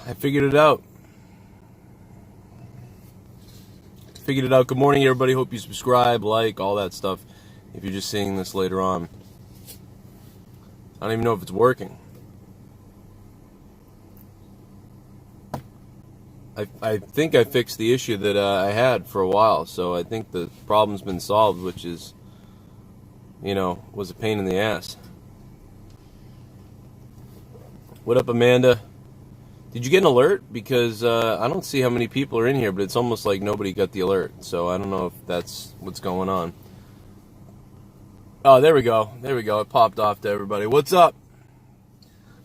I figured it out. Good morning, everybody. Hope you subscribe, like, all that stuff. If you're just seeing this later on. I don't even know if it's working. I think I fixed the issue that I had for a while, so I think the problem's been solved, which is, was a pain in the ass. What up, Amanda? Did you get an alert? Because I don't see how many people are in here, but it's almost like nobody got the alert. So I don't know if that's what's going on. Oh, there we go. It popped off to everybody. What's up?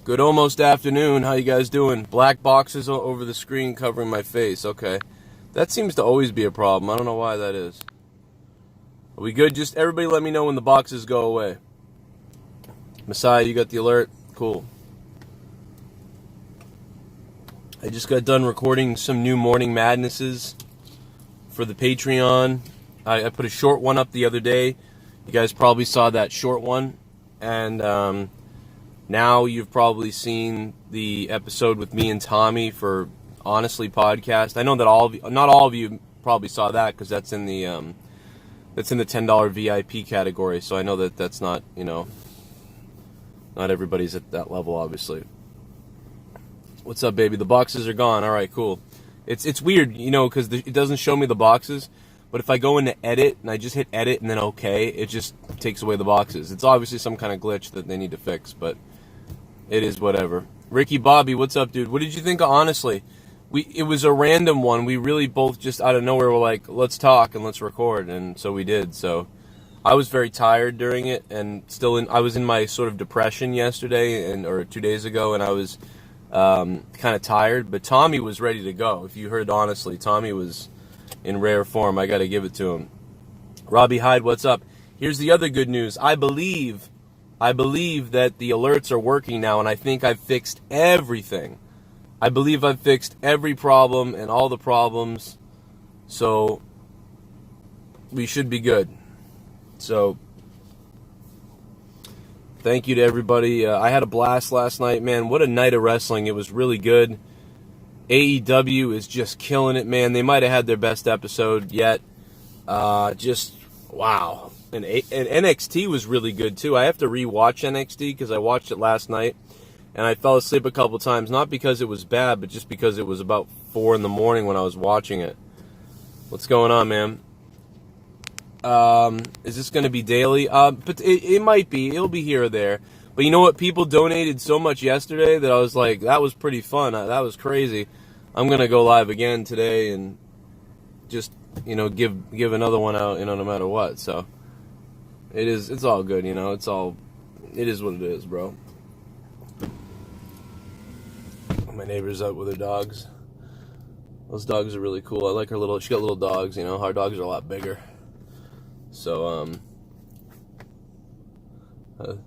Good almost afternoon. How you guys doing? Black boxes over the screen covering my face. Okay. That seems to always be a problem. I don't know why that is. Are we good? Just everybody let me know when the boxes go away. Messiah, you got the alert? Cool. I just got done recording some new Morning Madnesses for the Patreon. I put a short one up the other day. You guys probably saw that short one. And now you've probably seen the episode with me and Tommy for Honestly Podcast. I know that not all of you probably saw that because that's in the $10 VIP category. So I know that that's not, not everybody's at that level, obviously. What's up, baby? The boxes are gone. All right, cool. It's weird, because it doesn't show me the boxes. But if I go into edit and I just hit edit and then okay, it just takes away the boxes. It's obviously some kind of glitch that they need to fix, but it is whatever. Ricky Bobby, what's up, dude? What did you think of Honestly? It was a random one. We really both just out of nowhere were like, let's talk and let's record, and so we did. So I was very tired during it, and I was in my sort of depression yesterday or 2 days ago, and I was kind of tired, but Tommy was ready to go. If you heard Honestly, Tommy was in rare form. I got to give it to him. Robbie Hyde, what's up? Here's the other good news. I believe that the alerts are working now, and I think I've fixed everything. I believe I've fixed every problem and all the problems, so we should be good. So thank you to everybody. I had a blast last night, man. What a night of wrestling. It was really good. AEW is just killing it, man. They might have had their best episode yet. Just, wow. And NXT was really good, too. I have to rewatch NXT because I watched it last night, and I fell asleep a couple times. Not because it was bad, but just because it was about 4 in the morning when I was watching it. What's going on, man? Is this going to be daily? But it might be. It'll be here or there. But you know what? People donated so much yesterday that I was like, that was pretty fun. That was crazy. I'm going to go live again today and just, give another one out, no matter what. So it's all good, it is what it is, bro. My neighbor's out with her dogs. Those dogs are really cool. I like her she got little dogs, Our dogs are a lot bigger. So,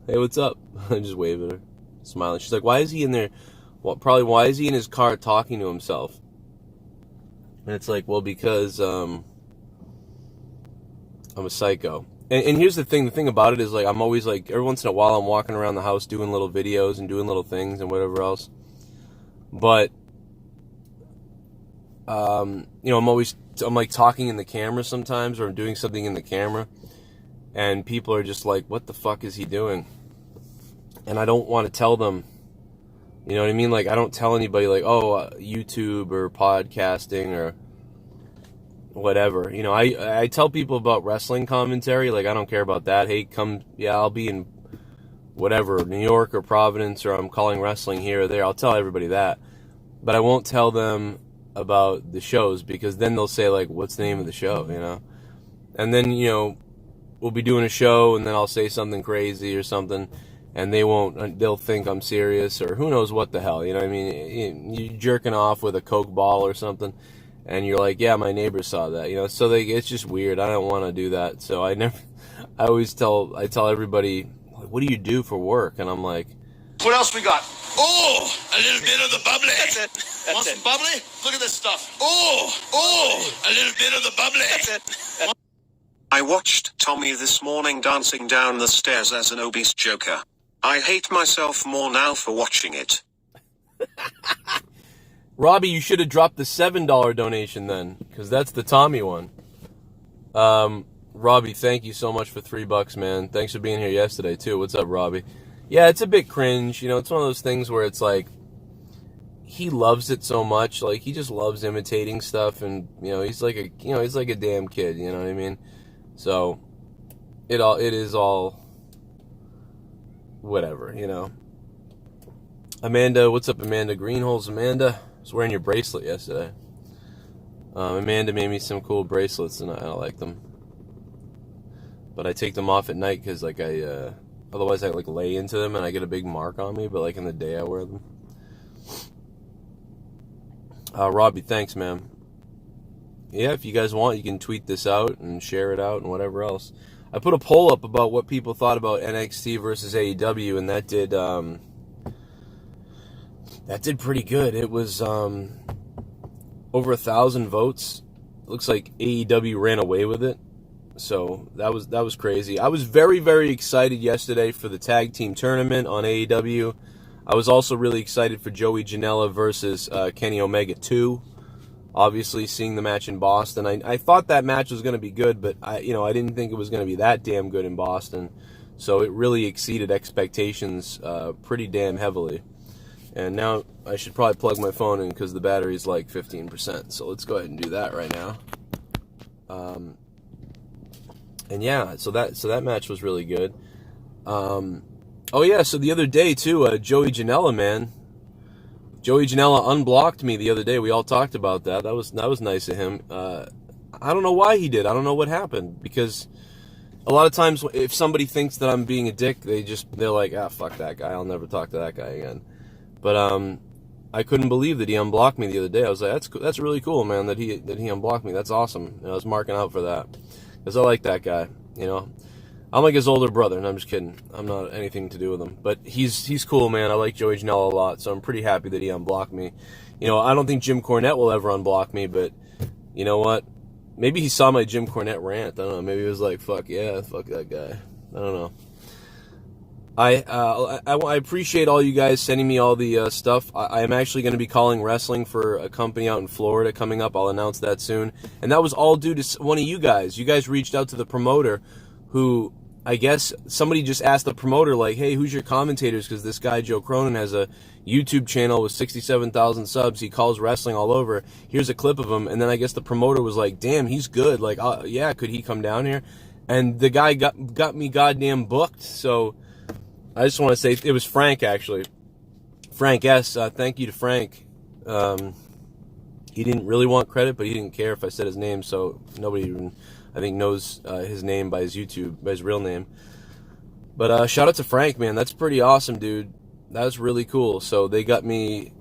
hey, what's up? I just wave at her, smiling. She's like, why is he in there? Well, probably, why is he in his car talking to himself? And it's like, well, because I'm a psycho. And here's the thing about it is, like, I'm always, like, every once in a while I'm walking around the house doing little videos and doing little things and whatever else. But, I'm like talking in the camera sometimes, or I'm doing something in the camera, and people are just like, what the fuck is he doing? And I don't want to tell them, you know what I mean? Like, I don't tell anybody, like, YouTube or podcasting or whatever. I tell people about wrestling commentary, like, I don't care about that. Hey, I'll be in whatever, New York or Providence, or I'm calling wrestling here or there. I'll tell everybody that. But I won't tell them about the shows, because then they'll say, like, what's the name of the show, And then, we'll be doing a show, and then I'll say something crazy or something, and they'll think I'm serious, or who knows what the hell, you know what I mean? You're jerking off with a Coke ball or something, and you're like, yeah, my neighbor saw that, so it's just weird. I don't want to do that, so I tell everybody, what do you do for work? And I'm like, what else we got? Oh, a little bit of the bubbly. That's it. Want some bubbly? Look at this stuff. Oh, a little bit of the bubbly. That's it. I watched Tommy this morning dancing down the stairs as an obese joker. I hate myself more now for watching it. Robbie, you should have dropped the $7 donation then, because that's the Tommy one. Robbie, thank you so much for $3, man. Thanks for being here yesterday, too. What's up, Robbie? Yeah, it's a bit cringe. You know, it's one of those things where it's like, he loves it so much. Like, he just loves imitating stuff, and, you know, he's like a damn kid, you know what I mean? So, it is all whatever, you know. Amanda, what's up, Amanda? Greenholes, Amanda. I was wearing your bracelet yesterday. Amanda made me some cool bracelets, and I like them. But I take them off at night because, like, otherwise I, like, lay into them and I get a big mark on me, but, like, in the day I wear them. Robbie, thanks, man. Yeah, if you guys want, you can tweet this out and share it out and whatever else. I put a poll up about what people thought about NXT versus AEW, and that did pretty good. It was over 1,000 votes. Looks like AEW ran away with it. So that was crazy. I was very, very excited yesterday for the tag team tournament on AEW. I was also really excited for Joey Janela versus Kenny Omega 2. Obviously, seeing the match in Boston, I thought that match was going to be good, but I didn't think it was going to be that damn good in Boston. So it really exceeded expectations pretty damn heavily. And now I should probably plug my phone in because the battery's like 15%. So let's go ahead and do that right now. And yeah, so that match was really good. Oh yeah, so the other day too, Joey Janela, man. Joey Janela unblocked me the other day. We all talked about that. That was nice of him. I don't know why he did. I don't know what happened, because a lot of times if somebody thinks that I'm being a dick, they're like, fuck that guy. I'll never talk to that guy again. But I couldn't believe that he unblocked me the other day. I was like, that's really cool, man, that he unblocked me. That's awesome. And I was marking out for that because I like that guy. You know, I'm like his older brother, and I'm just kidding. I'm not anything to do with him, but he's cool, man. I like Joey Janela a lot, so I'm pretty happy that he unblocked me. You know, I don't think Jim Cornette will ever unblock me, but you know what? Maybe he saw my Jim Cornette rant. I don't know. Maybe he was like, fuck yeah, fuck that guy. I don't know. I appreciate all you guys sending me all the stuff. I am actually going to be calling wrestling for a company out in Florida coming up. I'll announce that soon. And that was all due to one of you guys. You guys reached out to the promoter, who I guess somebody just asked the promoter, like, hey, who's your commentators? Because this guy, Joe Cronin, has a YouTube channel with 67,000 subs. He calls wrestling all over. Here's a clip of him. And then I guess the promoter was like, damn, he's good. Like, yeah, could he come down here? And the guy got me goddamn booked. So I just want to say, it was Frank, actually. Frank S. Thank you to Frank. He didn't really want credit, but he didn't care if I said his name, so nobody even, I think, knows his name by his real name. But shout out to Frank, man. That's pretty awesome, dude. That was really cool. So they got me.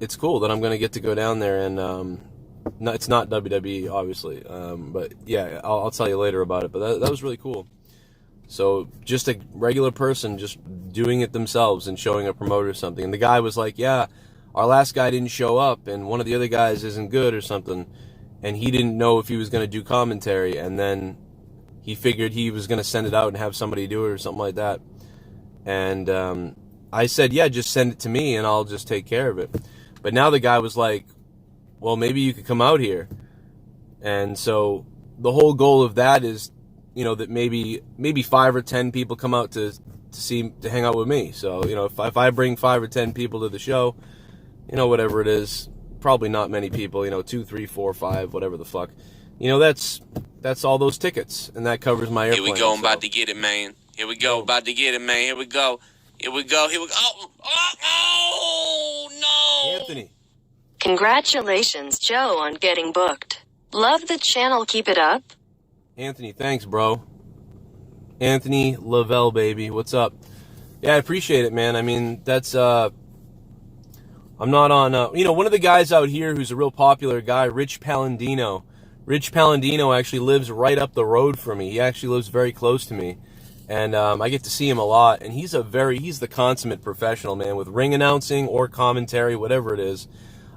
It's cool that I'm going to get to go down there, and no, it's not WWE, obviously. But yeah, I'll tell you later about it. But that was really cool. So just a regular person just doing it themselves and showing a promoter something. And the guy was like, yeah, our last guy didn't show up, and one of the other guys isn't good or something. And he didn't know if he was going to do commentary, and then he figured he was going to send it out and have somebody do it or something like that. And I said, yeah, just send it to me and I'll just take care of it. But now the guy was like, well, maybe you could come out here. And so the whole goal of that is, you know, that maybe 5 or 10 people come out to hang out with me. So, you know, if I bring 5 or 10 people to the show, you know, whatever it is, probably not many people, you know, 2, 3, 4, 5, whatever the fuck. You know, that's all those tickets, and that covers my airplane. Here we go, I'm about to get it, man. Here we go, about to get it, man. Here we go. Here we go. Here we go. Oh, no. Anthony. Congratulations, Joe, on getting booked. Love the channel. Keep it up. Anthony, thanks, bro. Anthony Lavelle, baby. What's up? Yeah, I appreciate it, man. I mean, that's, I'm not on, you know, one of the guys out here who's a real popular guy, Rich Palladino. Rich Palladino actually lives right up the road from me. He actually lives very close to me. And I get to see him a lot. And he's the consummate professional, man, with ring announcing or commentary, whatever it is.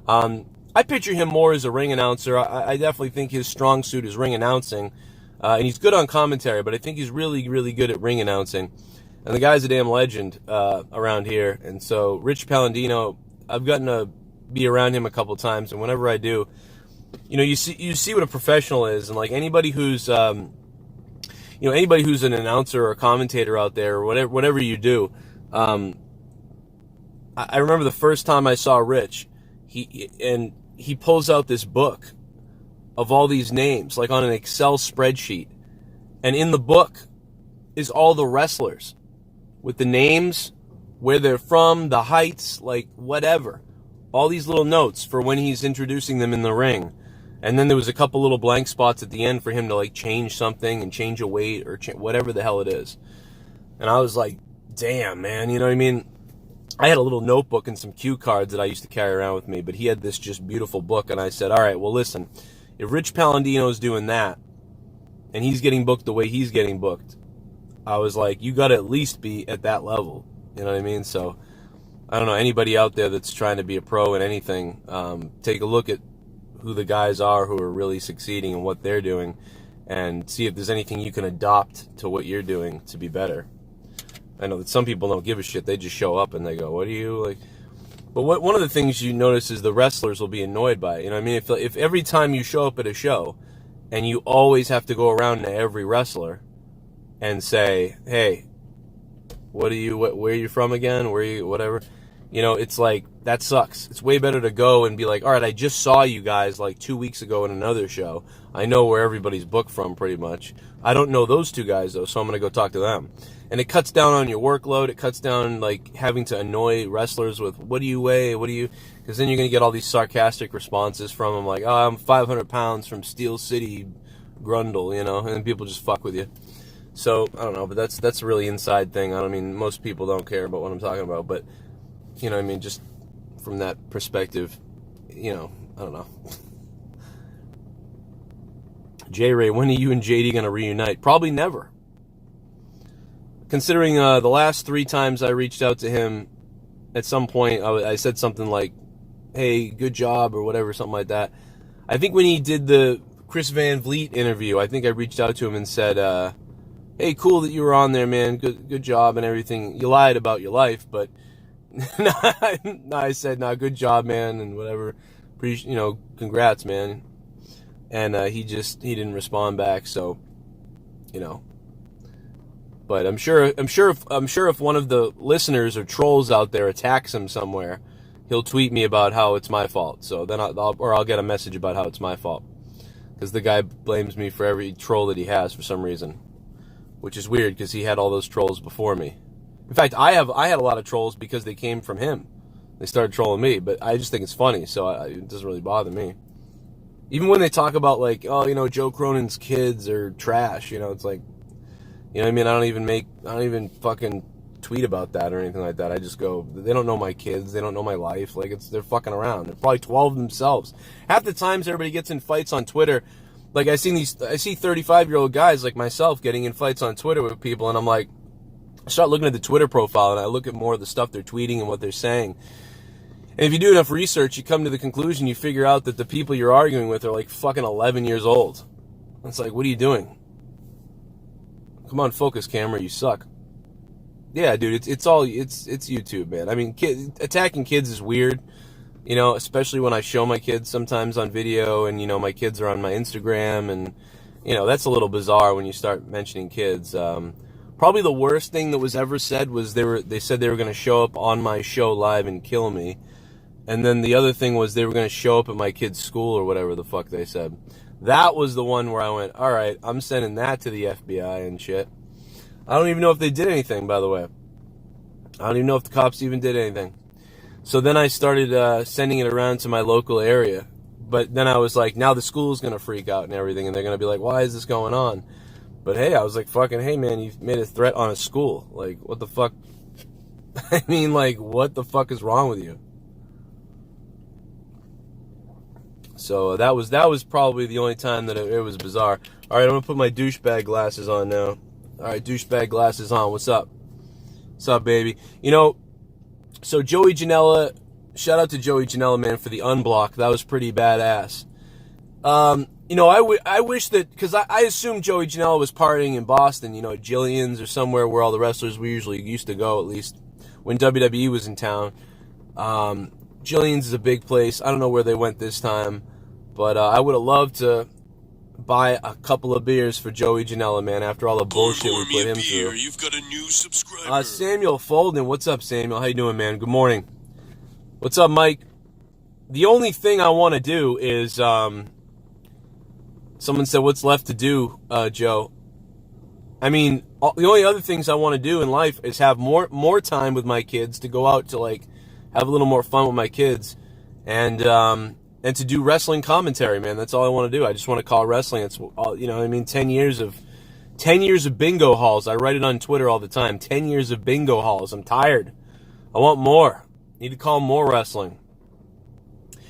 I picture him more as a ring announcer. I definitely think his strong suit is ring announcing. And he's good on commentary, but I think he's really, really good at ring announcing. And the guy's a damn legend around here. And so Rich Palladino, I've gotten be around him a couple times, and whenever I do, you see what a professional is, and like anybody who's anybody who's an announcer or a commentator out there, or whatever you do. I remember the first time I saw Rich, he pulls out this book of all these names, like on an Excel spreadsheet. And in the book is all the wrestlers with the names, where they're from, the heights, like whatever. All these little notes for when he's introducing them in the ring. And then there was a couple little blank spots at the end for him to like change something and change a weight or whatever the hell it is. And I was like, damn, man, you know what I mean? I had a little notebook and some cue cards that I used to carry around with me, but he had this just beautiful book, and I said, all right, well, listen, if Rich Palladino's doing that, and he's getting booked the way he's getting booked, I was like, you got to at least be at that level, you know what I mean? So, I don't know, anybody out there that's trying to be a pro in anything, take a look at who the guys are who are really succeeding and what they're doing, and see if there's anything you can adopt to what you're doing to be better. I know that some people don't give a shit. They just show up and they go, what do you, like... But one of the things you notice is the wrestlers will be annoyed by it. You know what I mean? If every time you show up at a show and you always have to go around to every wrestler and say, hey, where are you from again? Where are you, whatever. You know, it's like, that sucks. It's way better to go and be like, all right, I just saw you guys like 2 weeks ago in another show. I know where everybody's booked from pretty much. I don't know those two guys though, so I'm going to go talk to them. And it cuts down on your workload. It cuts down, like, having to annoy wrestlers with, what do you weigh? What do you... Because then you're going to get all these sarcastic responses from them, like, oh, I'm 500 pounds from Steel City, Grundle, you know? And people just fuck with you. So, I don't know, but that's a really inside thing. I don't mean, most people don't care about what I'm talking about, but, you know what I mean, just from that perspective, you know, I don't know. J-Ray, when are you and JD going to reunite? Probably never. Considering the last 3 times I reached out to him, at some point I said something like, hey, good job, or whatever, something like that. I think when he did the Chris Van Vliet interview, I think I reached out to him and said, hey, cool that you were on there, man, good job and everything. You lied about your life, but I said, good job, man, and whatever. Congrats, man. And he didn't respond back, so, you know. But I'm sure if one of the listeners or trolls out there attacks him somewhere, he'll tweet me about how it's my fault. So then I'll get a message about how it's my fault, because the guy blames me for every troll that he has for some reason, which is weird because he had all those trolls before me. In fact, I had a lot of trolls because they came from him. They started trolling me, but I just think it's funny, so it doesn't really bother me. Even when they talk about, like, oh, you know, Joe Cronin's kids are trash, you know, it's like, you know what I mean? I don't even fucking tweet about that or anything like that. I just go, they don't know my kids. They don't know my life. Like, they're fucking around. They're probably 12 themselves. Half the times everybody gets in fights on Twitter. Like, I see 35-year-old guys like myself getting in fights on Twitter with people, and I'm like, I start looking at the Twitter profile, and I look at more of the stuff they're tweeting and what they're saying. And if you do enough research, you come to the conclusion, you figure out that the people you're arguing with are like fucking 11 years old. It's like, what are you doing? Come on, focus, camera, you suck. Yeah, dude, it's YouTube, man. I mean, attacking kids is weird, you know, especially when I show my kids sometimes on video, and, you know, my kids are on my Instagram, and, you know, that's a little bizarre when you start mentioning kids. Probably the worst thing that was ever said was they said they were going to show up on my show live and kill me. And then the other thing was they were going to show up at my kid's school or whatever the fuck they said. That was the one where I went, all right, I'm sending that to the FBI and shit. I don't even know if they did anything, by the way. I don't even know if the cops even did anything. So then I started sending it around to my local area. But then I was like, now the school's going to freak out and everything, and they're going to be like, why is this going on? But hey, I was like, fucking, hey, man, you've made a threat on a school. Like, what the fuck? I mean, like, what the fuck is wrong with you? So that was probably the only time that it was bizarre. All right, I'm going to put my douchebag glasses on now. All right, douchebag glasses on. What's up? What's up, baby? You know, so Joey Janela, shout out to Joey Janela, man, for the unblock. That was pretty badass. You know, I wish that, because I assumed Joey Janela was partying in Boston, you know, at Jillian's or somewhere where all the wrestlers we usually used to go, at least when WWE was in town. Jillian's is a big place. I don't know where they went this time, but I would have loved to buy a couple of beers for Joey Janela, man, after all the bullshit we put him through. You've got a new subscriber. Samuel Folden, what's up, Samuel? How you doing, man? Good morning. What's up, Mike? The only thing I want to do is, someone said, what's left to do, Joe? I mean, the only other things I want to do in life is have more time with my kids, to go out to, like, have a little more fun with my kids, and to do wrestling commentary, man. That's all I want to do. I just want to call wrestling. It's all, you know, I mean, 10 years of bingo halls. I write it on Twitter all the time. 10 years of bingo halls. I'm tired. I want more. Need to call more wrestling.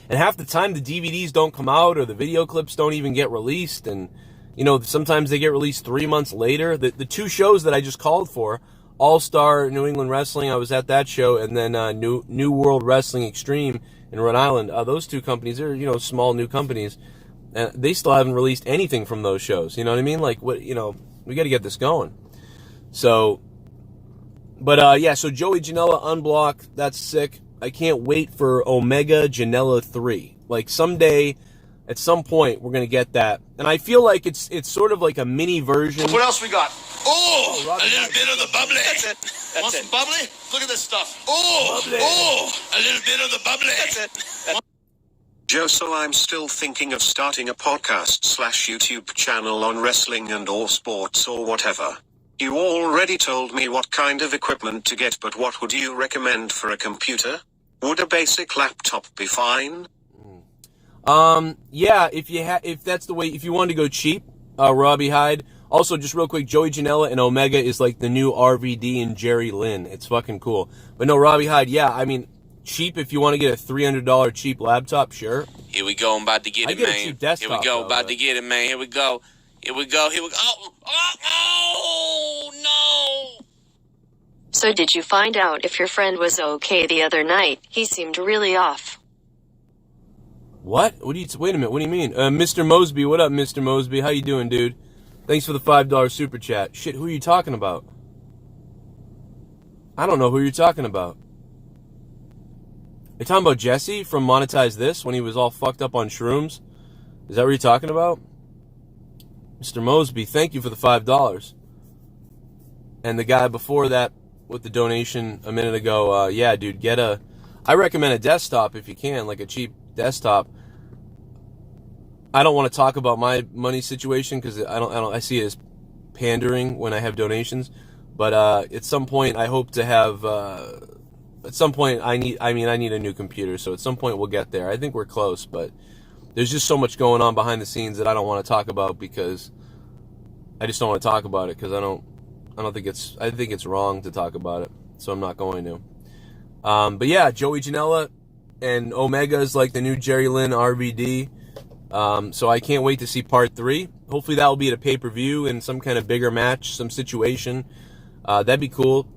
And half the time the DVDs don't come out, or the video clips don't even get released, and you know, sometimes they get released 3 months later. The two shows that I just called for, All-Star New England Wrestling, I was at that show, and then New World Wrestling Extreme in Rhode Island. Those two companies are, you know, small new companies, and they still haven't released anything from those shows. You know what I mean? Like, what, you know, we got to get this going. So, but yeah, so Joey Janela Unblock, that's sick. I can't wait for Omega Janela 3. Like, someday, at some point, we're going to get that. And I feel like it's sort of like a mini version. What else we got? Oh, Roger a little that. bit of the bubbly. That's it. Want some bubbly? Look at this stuff. Oh, a little bit of the bubbly. That's it. Joe, so I'm still thinking of starting a podcast/YouTube channel on wrestling and or sports or whatever. You already told me what kind of equipment to get, but what would you recommend for a computer? Would a basic laptop be fine? Yeah, if that's the way, if you want to go cheap, Robbie Hyde. Also, just real quick, Joey Janela and Omega is like the new RVD and Jerry Lynn. It's fucking cool. But no, Robbie Hyde, yeah, I mean, cheap, if you want to get a $300 cheap laptop, sure. Here we go, I'm about to get it, man. A cheap desktop, Here we go, though, about to get it, man. Here we go. Here we go. Oh, no. So did you find out if your friend was okay the other night? He seemed really off. What? Wait a minute, what do you mean? Mr. Mosby, what up, Mr. Mosby? How you doing, dude? Thanks for the $5 super chat. Shit, who are you talking about? I don't know who you're talking about. You're talking about Jesse from Monetize This when he was all fucked up on shrooms? Is that what you're talking about? Mr. Mosby, thank you for the $5. And the guy before that with the donation a minute ago, yeah, dude, I recommend a desktop if you can, like a cheap desktop. I don't want to talk about my money situation because I see it as pandering when I have donations. But at some point, I hope to have. At some point, I need a new computer. So at some point, we'll get there. I think we're close, but there's just so much going on behind the scenes that I don't want to talk about because I just don't want to talk about it because I think it's wrong to talk about it. So I'm not going to. But yeah, Joey Janela and Omega is like the new Jerry Lynn RVD. So I can't wait to see part 3. Hopefully that will be at a pay-per-view in some kind of bigger match, some situation. That'd be cool.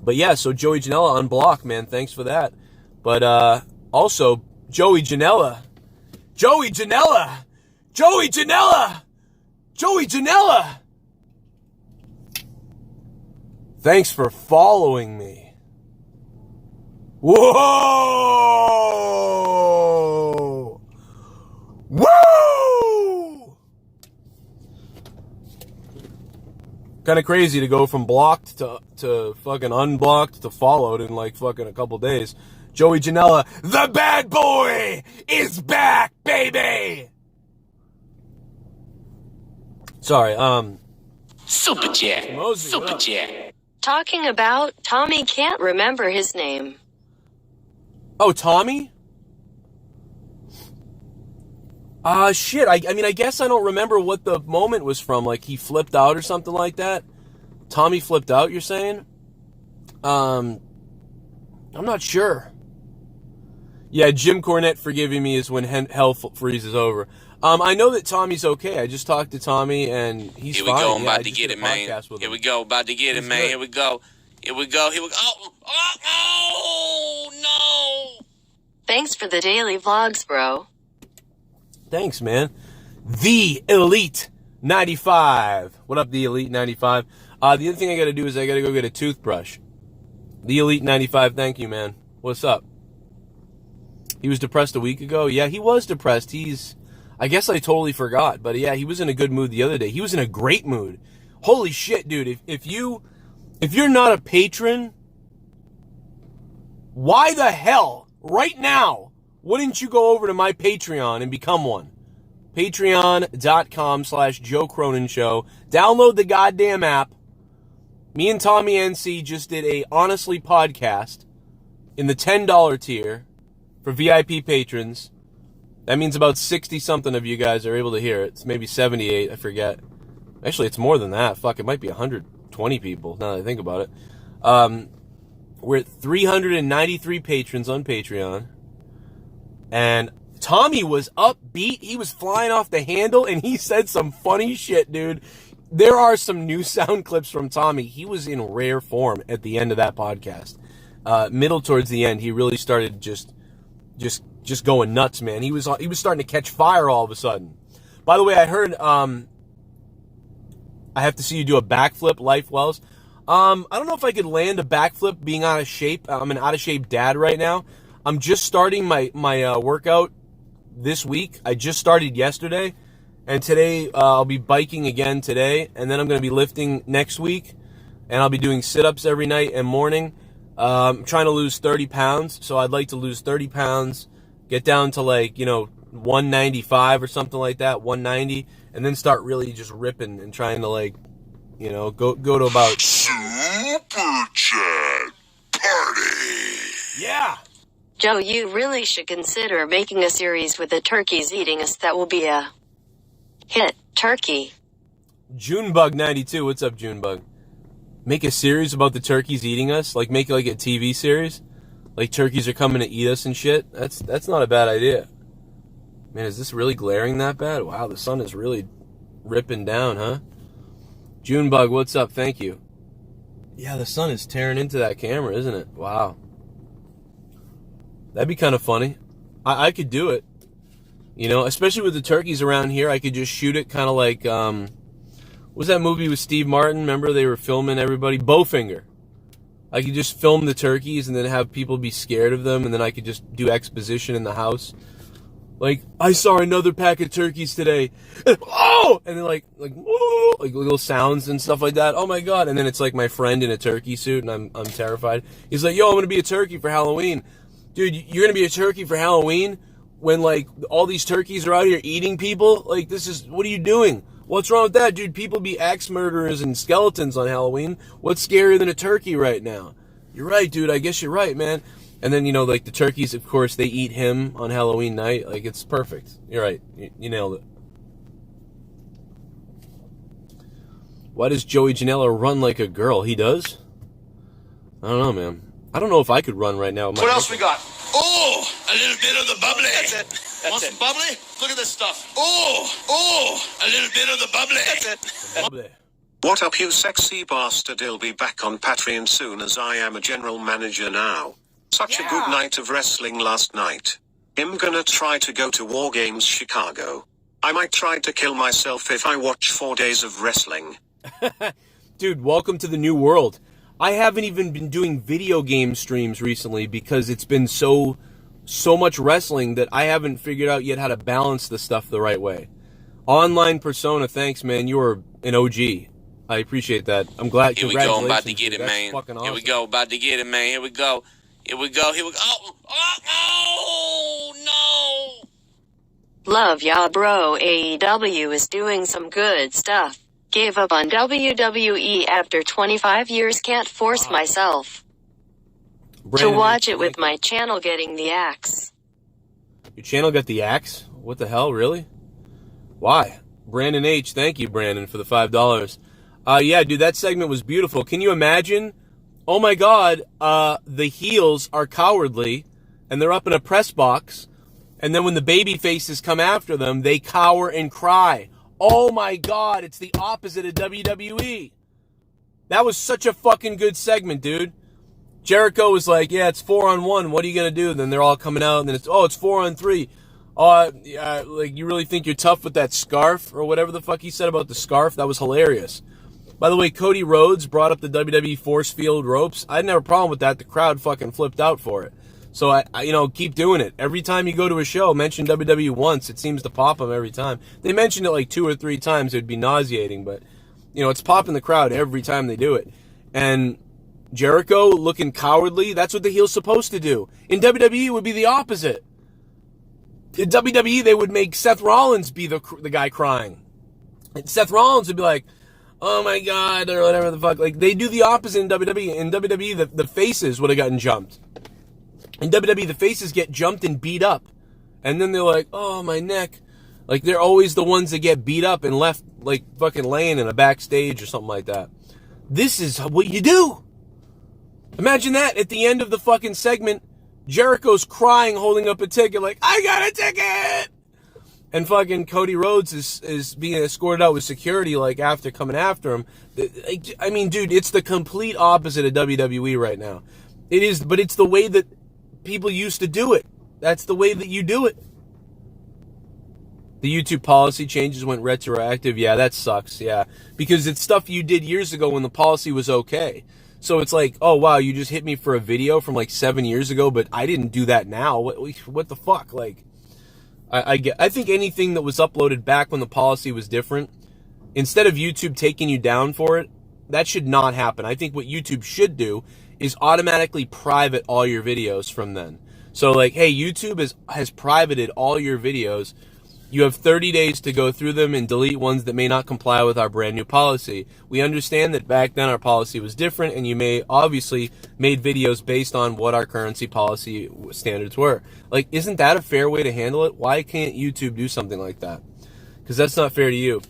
But yeah, so Joey Janela Unblock, man. Thanks for that. But also, Joey Janela. Thanks for following me. Whoa! Woo! Kind of crazy to go from blocked to fucking unblocked to followed in like fucking a couple days. Joey Janela, the bad boy, is back, baby! Sorry, Super chat. Mosey, Super chat. Talking about, Tommy can't remember his name. Oh, Tommy? Shit, I mean, I guess I don't remember what the moment was from. Like, he flipped out or something like that? Tommy flipped out, you're saying? I'm not sure. Yeah, Jim Cornette forgiving me is when hell freezes over. I know that Tommy's okay. I just talked to Tommy, and he's fine. Here we go, I'm yeah, about to get it, man. Here we go, about to get it, man. Here we go. Oh, no. Thanks for the daily vlogs, bro. Thanks, man. The Elite 95. What up, The Elite 95? The other thing I got to do is I got to go get a toothbrush. The Elite 95, thank you, man. What's up? He was depressed a week ago. Yeah, he was depressed. I guess I totally forgot. But yeah, he was in a good mood the other day. He was in a great mood. Holy shit, dude. If you're not a patron, why the hell, right now, wouldn't you go over to my Patreon and become one? Patreon.com/Joe Cronin Show. Download the goddamn app. Me and Tommy NC just did a Honestly podcast in the $10 tier for VIP patrons. That means about 60-something of you guys are able to hear it. It's maybe 78, I forget. Actually, it's more than that. Fuck, it might be 120 people, now that I think about it. We're at 393 patrons on Patreon. And Tommy was upbeat. He was flying off the handle, and he said some funny shit, dude. There are some new sound clips from Tommy. He was in rare form at the end of that podcast. Middle towards the end, he really started just going nuts, man. He was starting to catch fire all of a sudden. By the way, I heard I have to see you do a backflip, Life Wells. I don't know if I could land a backflip being out of shape. I'm an out of shape dad right now. I'm just starting my workout this week. I just started yesterday, and today I'll be biking again today, and then I'm going to be lifting next week, and I'll be doing sit-ups every night and morning. I'm trying to lose 30 pounds, so I'd like to lose 30 pounds, get down to 195 or something like that, 190, and then start really just ripping and trying to go to about Super Chat Party. Yeah. Joe, you really should consider making a series with the turkeys eating us. That will be a hit. Turkey. Junebug92, what's up, Junebug? Make a series about the turkeys eating us? Make a TV series? Like turkeys are coming to eat us and shit? That's not a bad idea. Man, is this really glaring that bad? Wow, the sun is really ripping down, huh? Junebug, what's up? Thank you. Yeah, the sun is tearing into that camera, isn't it? Wow. That'd be kind of funny. I could do it. Especially with the turkeys around here, I could just shoot it kind of like, what was that movie with Steve Martin? Remember they were filming everybody? Bowfinger. I could just film the turkeys and then have people be scared of them, and then I could just do exposition in the house. I saw another pack of turkeys today. Oh! And then like little sounds and stuff like that. Oh my God. And then it's my friend in a turkey suit, and I'm terrified. He's like, yo, I'm going to be a turkey for Halloween. Dude, you're going to be a turkey for Halloween when, all these turkeys are out here eating people? What are you doing? What's wrong with that, dude? People be axe murderers and skeletons on Halloween. What's scarier than a turkey right now? You're right, dude. I guess you're right, man. And then, the turkeys, of course, they eat him on Halloween night. It's perfect. You're right. You nailed it. Why does Joey Janela run like a girl? He does? I don't know, man. I don't know if I could run right now. What else we got? Oh, a little bit of the bubbly. That's it. Want some bubbly? Look at this stuff. Oh, a little bit of the bubbly. That's it. Bubbly. What up, you sexy bastard? I'll be back on Patreon soon, as I am a general manager now. Such a good night of wrestling last night. I'm gonna try to go to War Games Chicago. I might try to kill myself if I watch 4 days of wrestling. Dude, welcome to the new world. I haven't even been doing video game streams recently because it's been so much wrestling that I haven't figured out yet how to balance the stuff the right way. Online Persona, thanks, man. You are an OG. I appreciate that. I'm glad. Here we go. I'm about to get it, man. Awesome. Here we go. About to get it, man. Here we go. Here we go. Here we go. Oh, no. Love ya, bro. AEW is doing some good stuff. Gave up on WWE after 25 years. Can't force myself to watch it with my channel getting the axe. Your channel got the axe? What the hell, really? Why? Brandon H, thank you, Brandon, for the $5. Yeah, dude, that segment was beautiful. Can you imagine? Oh my God, the heels are cowardly, and they're up in a press box, and then when the baby faces come after them, they cower and cry. Oh my God, it's the opposite of WWE. That was such a fucking good segment, dude. Jericho was like, yeah, it's 4-on-1. What are you going to do? And then they're all coming out, and then it's 4-on-3. You really think you're tough with that scarf or whatever the fuck he said about the scarf? That was hilarious. By the way, Cody Rhodes brought up the WWE force field ropes. I didn't have a problem with that. The crowd fucking flipped out for it. So I keep doing it. Every time you go to a show, mention WWE once, it seems to pop them every time. They mentioned it like 2 or 3 times, it would be nauseating, but it's popping the crowd every time they do it. And Jericho looking cowardly, that's what the heel's supposed to do. In WWE, it would be the opposite. In WWE, they would make Seth Rollins be the guy crying. And Seth Rollins would be like, oh my God, or whatever the fuck. Like, they do the opposite in WWE. In WWE, the faces would have gotten jumped. In WWE, the faces get jumped and beat up. And then they're like, oh, my neck. Like, they're always the ones that get beat up and left, like, fucking laying in a backstage or something like that. This is what you do. Imagine that at the end of the fucking segment, Jericho's crying, holding up a ticket, like, I got a ticket! And fucking Cody Rhodes is being escorted out with security, like, after coming after him. I mean, dude, it's the complete opposite of WWE right now. It is, but it's the way that people used to do it. That's the way that you do it. The YouTube policy changes went retroactive. Yeah, that sucks, yeah. Because it's stuff you did years ago when the policy was okay. So it's like, oh, wow, you just hit me for a video from like 7 years ago, but I didn't do that now. What the fuck? Like, I think anything that was uploaded back when the policy was different, instead of YouTube taking you down for it, that should not happen. I think what YouTube should do is automatically private all your videos from then. So like, hey, YouTube has privated all your videos. You have 30 days to go through them and delete ones that may not comply with our brand new policy. We understand that back then our policy was different, and you may obviously made videos based on what our currency policy standards were. Like, isn't that a fair way to handle it? Why can't YouTube do something like that? Because that's not fair to you.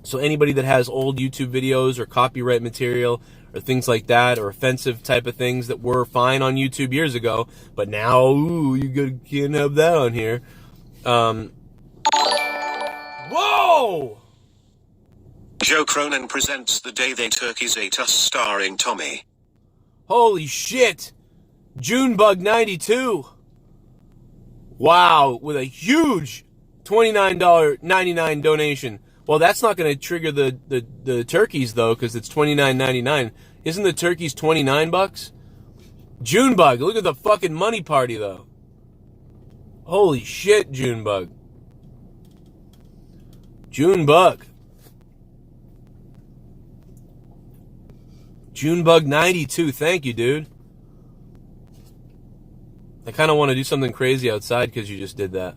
So anybody that has old YouTube videos or copyright material or things like that, or offensive type of things that were fine on YouTube years ago, but now, ooh, you can't have that on here. Whoa! Joe Cronin presents The Day They Turkeys Ate Us, starring Tommy. Holy shit! Junebug 92. Wow, with a huge $29.99 donation. Well, that's not going to trigger the turkeys though, because it's $29.99. Isn't the turkeys $29? Junebug, look at the fucking money party though. Holy shit, Junebug. Junebug. Junebug 92, thank you, dude. I kind of want to do something crazy outside because you just did that.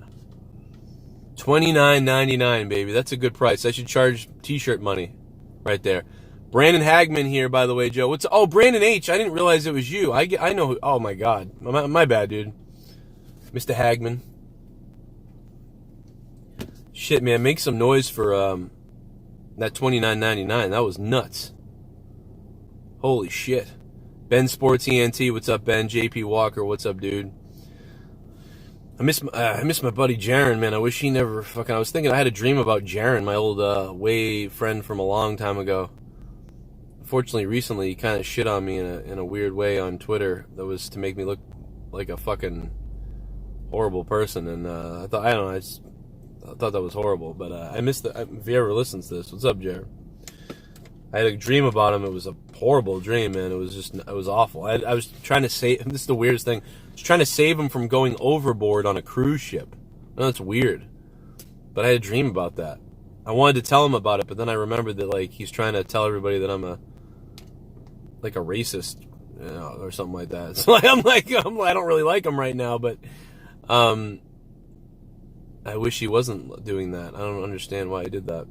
$29.99, baby. That's a good price. I should charge t-shirt money right there. Brandon Hagman here, by the way, Joe. Oh, Brandon H. I didn't realize it was you. I know who. Oh, my God. My bad, dude. Mr. Hagman. Shit, man. Make some noise for that $29.99. That was nuts. Holy shit. Ben Sports ENT. What's up, Ben? JP Walker. What's up, dude? I miss my buddy Jaron, man. I wish he never fucking... I was thinking I had a dream about Jaron, my old way friend from a long time ago. Unfortunately, recently, he kind of shit on me in a weird way on Twitter that was to make me look like a fucking horrible person. And I thought that was horrible. But I missed the... If he ever listens to this, what's up, Jaron? I had a dream about him. It was a horrible dream, man. It was awful. I was trying to save... This is the weirdest thing. I was trying to save him from going overboard on a cruise ship. I know it's weird, but I had a dream about that. I wanted to tell him about it, but then I remembered that, like, he's trying to tell everybody that I'm a racist, or something like that. So I don't really like him right now, but I wish he wasn't doing that. I don't understand why he did that.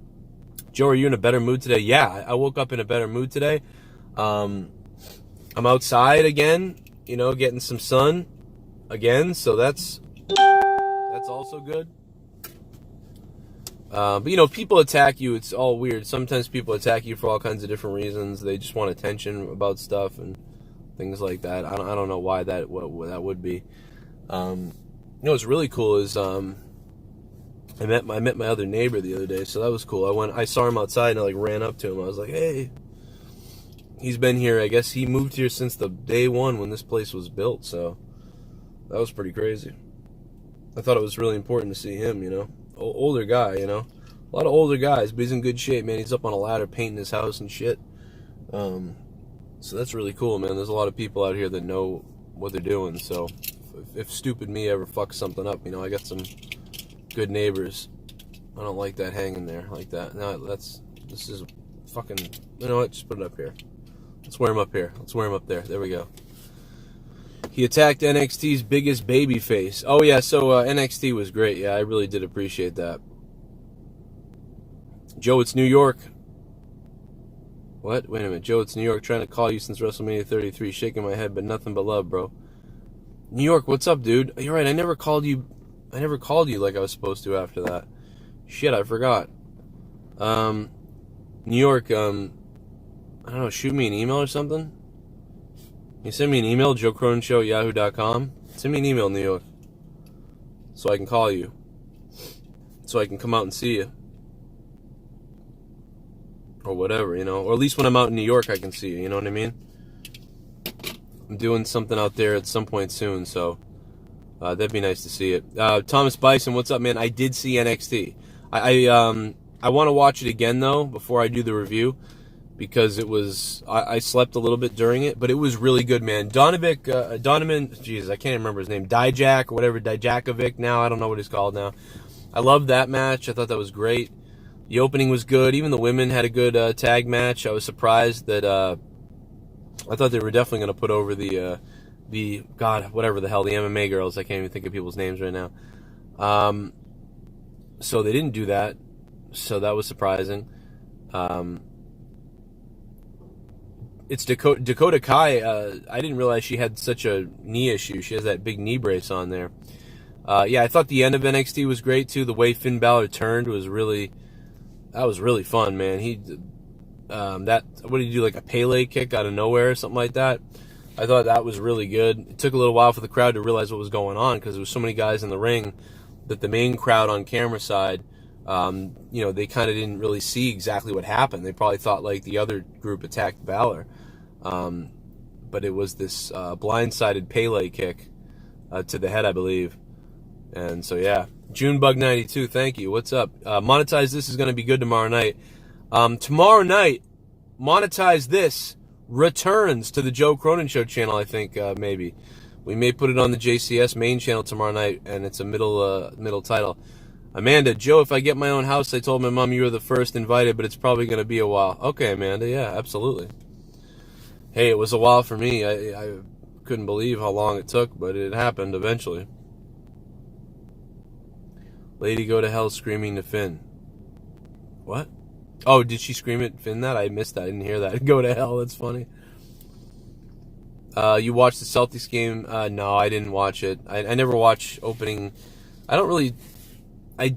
Joe, are you in a better mood today? Yeah, I woke up in a better mood today. I'm outside again, getting some sun again, so that's also good. But people attack you. It's all weird. Sometimes people attack you for all kinds of different reasons. They just want attention about stuff and things like that. I don't know why that would be. What's really cool is I met my other neighbor the other day, so that was cool. I saw him outside and I ran up to him. I was like, hey. He's been here, I guess he moved here since the day one when this place was built, so that was pretty crazy. I thought it was really important to see him, older guy, a lot of older guys, but he's in good shape, man. He's up on a ladder painting his house and shit. So that's really cool, man. There's a lot of people out here that know what they're doing, so if stupid me ever fucks something up. You know, I got some good neighbors. I don't like that hanging there like that. No, this is fucking, you know what, just put it up here. Let's wear him up here. Let's wear him up there. There we go. He attacked NXT's biggest baby face. Oh yeah, so NXT was great. Yeah, I really did appreciate that. Joe, it's New York. What? Wait a minute. Joe, it's New York. Trying to call you since WrestleMania 33. Shaking my head, but nothing but love, bro. New York, what's up, dude? You're right. I never called you like I was supposed to after that. Shit, I forgot. New York, I don't know, shoot me an email or something? You send me an email, joecronenshow@yahoo.com. Send me an email, New York, so I can call you, so I can come out and see you, or whatever, you know, or at least when I'm out in New York I can see you, you know what I mean? I'm doing something out there at some point soon, so that'd be nice to see it. Thomas Bison, what's up, man? I did see NXT. I want to watch it again, though, before I do the review, because it was, I slept a little bit during it, but it was really good, man. Donovan, Jesus, I can't remember his name, Dijak, or whatever, Dijakovic now, I don't know what he's called now. I loved that match. I thought that was great. The opening was good. Even the women had a good tag match. I was surprised that, I thought they were definitely going to put over the God, whatever the hell, the MMA girls. I can't even think of people's names right now. So they didn't do that. So that was surprising. It's Dakota Kai. I didn't realize she had such a knee issue. She has that big knee brace on there. Yeah, I thought the end of NXT was great too. The way Finn Balor turned was really fun, man. What did he do, like a Pele kick out of nowhere or something like that? I thought that was really good. It took a little while for the crowd to realize what was going on, because there was so many guys in the ring that the main crowd on camera side, you know, they kind of didn't really see exactly what happened. They probably thought like the other group attacked Balor. But it was this blindsided Pele kick to the head, I believe. And so, yeah. Junebug92, thank you. What's up? Monetize This is going to be good tomorrow night. Tomorrow night, Monetize This returns to the Joe Cronin Show channel, I think, maybe. We may put it on the JCS main channel tomorrow night, and it's a middle title. Amanda, Joe, if I get my own house, I told my mom you were the first invited, but it's probably going to be a while. Okay, Amanda, yeah, absolutely. Hey, it was a while for me. I couldn't believe how long it took, but it happened eventually. Lady go to hell screaming to Finn. What? Oh, did she scream at Finn that? I missed that. I didn't hear that. Go to hell. That's funny. You watched the Celtics game? No, I didn't watch it. I never watch opening. I don't really... I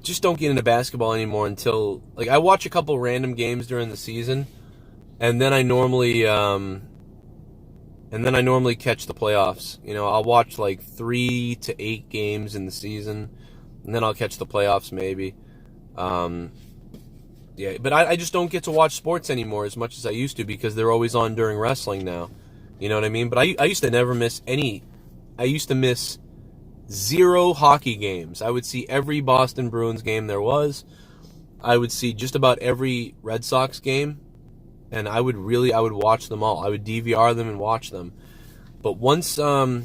just don't get into basketball anymore until... Like, I watch a couple random games during the season, and then I normally catch the playoffs. You know, I'll watch like 3 to 8 games in the season, and then I'll catch the playoffs maybe. Yeah, but I just don't get to watch sports anymore as much as I used to, because they're always on during wrestling now. You know what I mean? But I used to never miss any. I used to miss 0 hockey games. I would see every Boston Bruins game there was. I would see just about every Red Sox game, and I would watch them all. I would DVR them and watch them. But once the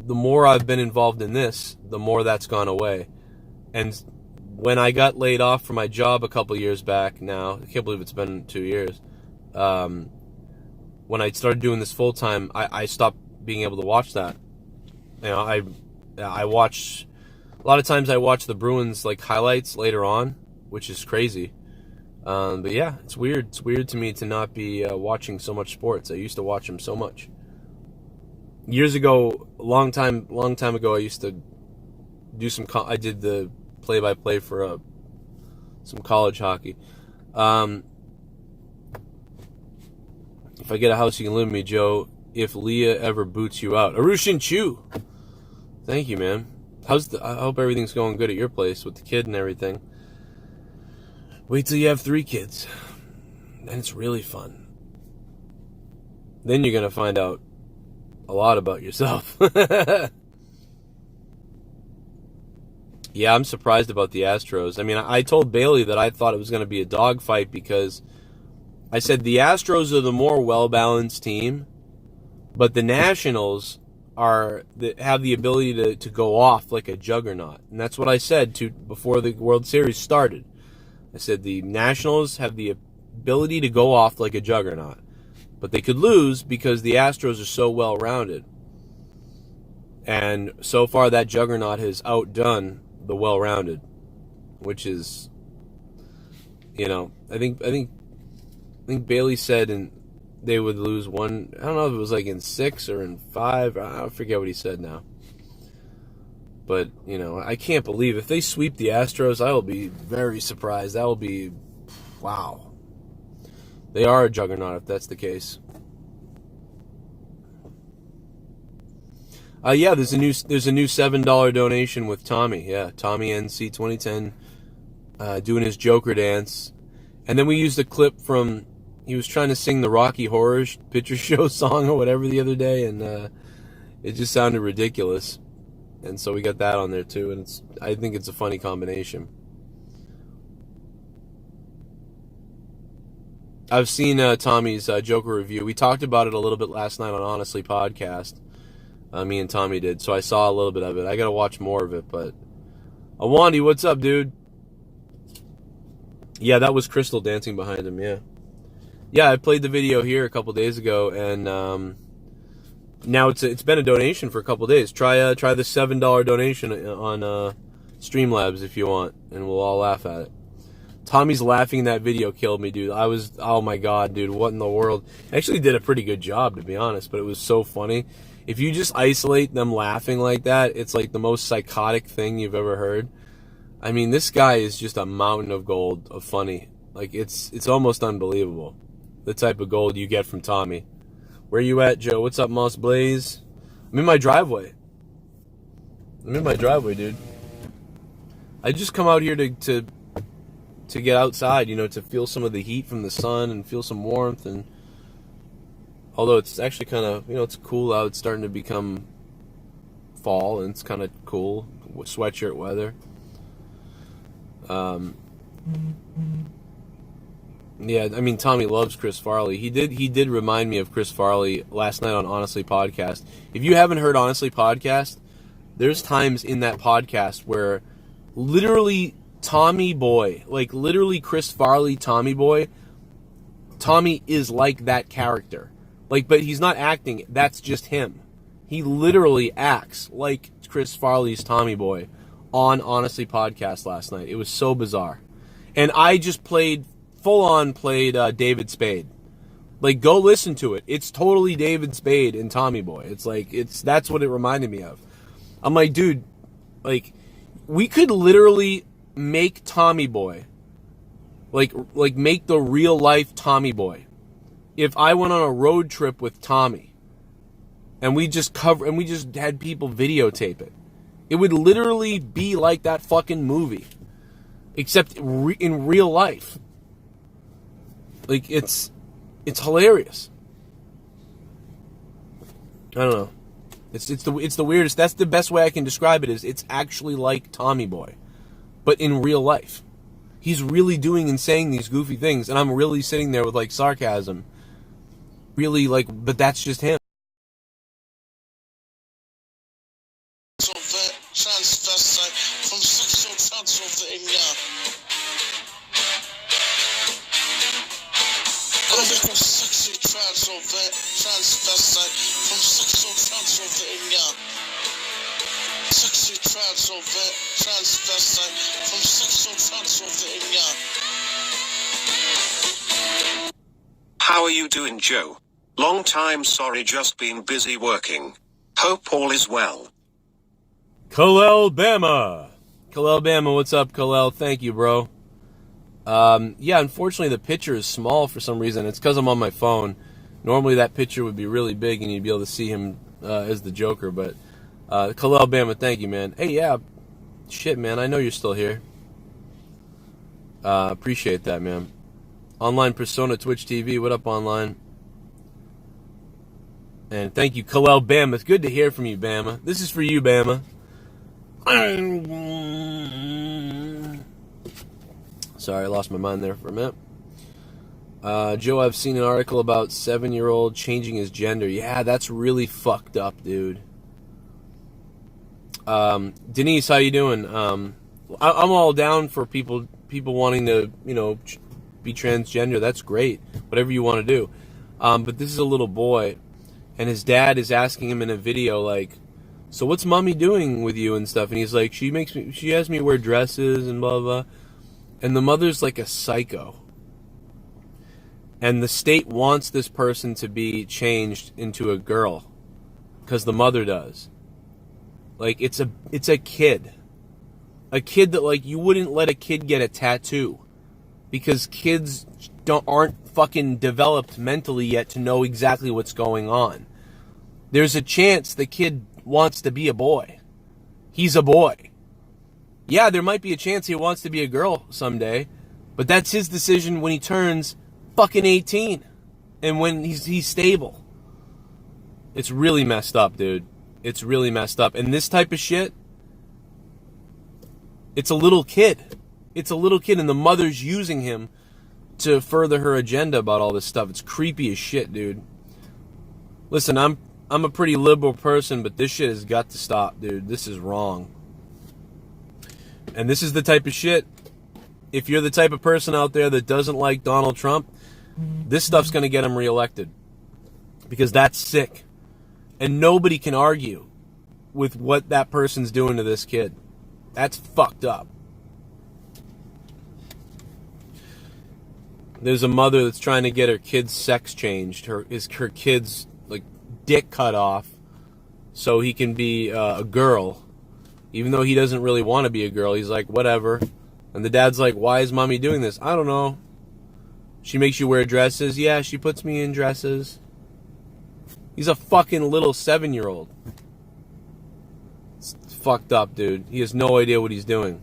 more I've been involved in this, the more that's gone away. And when I got laid off from my job a couple years back now, I can't believe it's been 2 years, when I started doing this full time, I stopped being able to watch that. You know, I watch, a lot of times I watch the Bruins like highlights later on, which is crazy. But yeah, it's weird. It's weird to me to not be watching so much sports. I used to watch them so much. Years ago, long time ago, I used to do I did the play-by-play for some college hockey. If I get a house, you can live with me, Joe. If Leah ever boots you out. Arushin Chu! Thank you, man. I hope everything's going good at your place with the kid and everything. Wait till you have 3 kids. Then it's really fun. Then you're going to find out a lot about yourself. Yeah, I'm surprised about the Astros. I mean, I told Bailey that I thought it was going to be a dogfight, because I said the Astros are the more well-balanced team, but the Nationals that have the ability to go off like a juggernaut. And that's what I said before the World Series started. I said the Nationals have the ability to go off like a juggernaut, but they could lose because the Astros are so well-rounded. And so far that juggernaut has outdone the well-rounded, which is, I think Bailey said they would lose one. I don't know if it was like in 6 or in 5. I forget what he said now. But, I can't believe if they sweep the Astros, I will be very surprised. That will be, wow. They are a juggernaut if that's the case. Yeah, there's a new $7 donation with Tommy. Yeah, Tommy NC 2010 doing his Joker dance. And then we used a clip from, he was trying to sing the Rocky Horror Picture Show song or whatever the other day, and it just sounded ridiculous. And so we got that on there too, and I think it's a funny combination. I've seen Tommy's Joker review. We talked about it a little bit last night on Honestly Podcast. Me and Tommy did, so I saw a little bit of it. I gotta watch more of it, but Awonddy, what's up, dude? Yeah, that was Crystal dancing behind him. Yeah, I played the video here a couple days ago, and now it's been a donation for a couple days. Try the $7 donation on Streamlabs if you want, and we'll all laugh at it. Tommy's laughing in that video killed me, dude. Oh my god, dude, what in the world? Actually did a pretty good job, to be honest, but it was so funny. If you just isolate them laughing like that, it's like the most psychotic thing you've ever heard. I mean, this guy is just a mountain of gold of funny. Like, it's almost unbelievable, the type of gold you get from Tommy. Where you at, Joe? What's up, Moss Blaze? I'm in my driveway. Dude. I just come out here to get outside, to feel some of the heat from the sun and feel some warmth. And although it's actually kind of, it's cool out. It's starting to become fall, and it's kind of cool. Sweatshirt weather. Yeah, I mean, Tommy loves Chris Farley. He did remind me of Chris Farley last night on Honestly Podcast. If you haven't heard Honestly Podcast, there's times in that podcast where literally Tommy Boy, like literally Chris Farley Tommy Boy, Tommy is like that character. Like, but he's not acting, that's just him. He literally acts like Chris Farley's Tommy Boy on Honestly Podcast last night. It was so bizarre. And I just full-on played David Spade. Like, go listen to it. It's totally David Spade and Tommy Boy. It's like, that's what it reminded me of. I'm like, dude, like, we could literally make Tommy Boy, like make the real-life Tommy Boy, if I went on a road trip with Tommy, and we just had people videotape it. It would literally be like that fucking movie, except in real life. Like, it's hilarious. I don't know. It's the weirdest. That's the best way I can describe it. Is it's actually like Tommy Boy, but in real life. He's really doing and saying these goofy things, and I'm really sitting there with like sarcasm. Really, like, but that's just him. Transvestite from sexual Transylvania. Sexy transvestite from sexual Transylvania. Sexy transvestite from sexual Transylvania. How are you doing, Joe? Long time, sorry, just been busy working. Hope all is well. Kalel Bama, what's up, Kalel? Thank you, bro. Yeah, unfortunately the picture is small for some reason. It's because I'm on my phone. Normally that picture would be really big and you'd be able to see him as the Joker, but Kalel Bama, thank you, man. Hey, yeah, shit, man, I know you're still here. Appreciate that, man. Online Persona Twitch TV, what up, online? And thank you, Kalel Bama. It's good to hear from you, Bama. This is for you, Bama. Sorry, I lost my mind there for a minute. Joe, I've seen an article about 7-year-old changing his gender. Yeah, that's really fucked up, dude. Denise, how you doing? I'm all down for people wanting to, be transgender. That's great. Whatever you want to do. But this is a little boy, and his dad is asking him in a video, like, so what's mommy doing with you and stuff? And he's like, she has me wear dresses and blah, blah. And the mother's like a psycho. And the state wants this person to be changed into a girl. Because the mother does. Like, it's a kid. A kid that, like, you wouldn't let a kid get a tattoo. Because kids aren't fucking developed mentally yet to know exactly what's going on. There's a chance the kid wants to be a boy. He's a boy. Yeah, there might be a chance he wants to be a girl someday. But that's his decision when he turns fucking 18. And when he's stable. It's really messed up, dude. It's really messed up. And this type of shit, it's a little kid. It's a little kid, and the mother's using him to further her agenda about all this stuff. It's creepy as shit, dude. Listen, I'm a pretty liberal person, but this shit has got to stop, dude. This is wrong. And this is the type of shit, if you're the type of person out there that doesn't like Donald Trump, this stuff's going to get him reelected. Because that's sick. And nobody can argue with what that person's doing to this kid. That's fucked up. There's a mother that's trying to get her kid's sex changed. Her kid's like dick cut off so he can be a girl. Even though he doesn't really want to be a girl. He's like, whatever. And the dad's like, why is mommy doing this? I don't know. She makes you wear dresses. Yeah, she puts me in dresses. He's a fucking little 7-year-old. It's fucked up, dude. He has no idea what he's doing.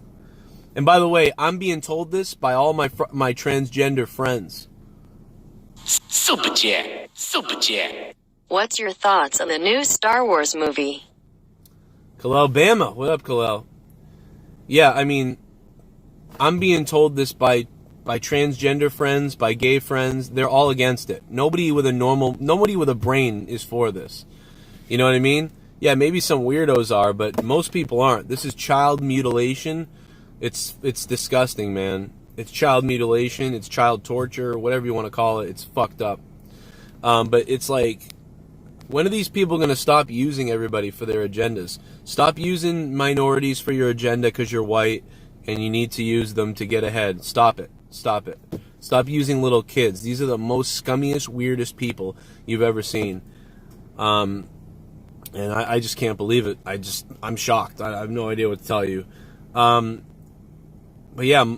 And by the way, I'm being told this by all my transgender friends. Super chat. Super chat. What's your thoughts on the new Star Wars movie? Kalel Bama. What up, Kalel? Yeah, I mean, I'm being told this by transgender friends, by gay friends. They're all against it. Nobody with a brain is for this. You know what I mean? Yeah, maybe some weirdos are, but most people aren't. This is child mutilation. It's disgusting, man. It's child mutilation. It's child torture, whatever you want to call it. It's fucked up. But it's like, when are these people going to stop using everybody for their agendas? Stop using minorities for your agenda because you're white and you need to use them to get ahead. Stop it. Stop it. Stop using little kids. These are the most scummiest, weirdest people you've ever seen. And I just can't believe it. I'm shocked. I have no idea what to tell you. But yeah,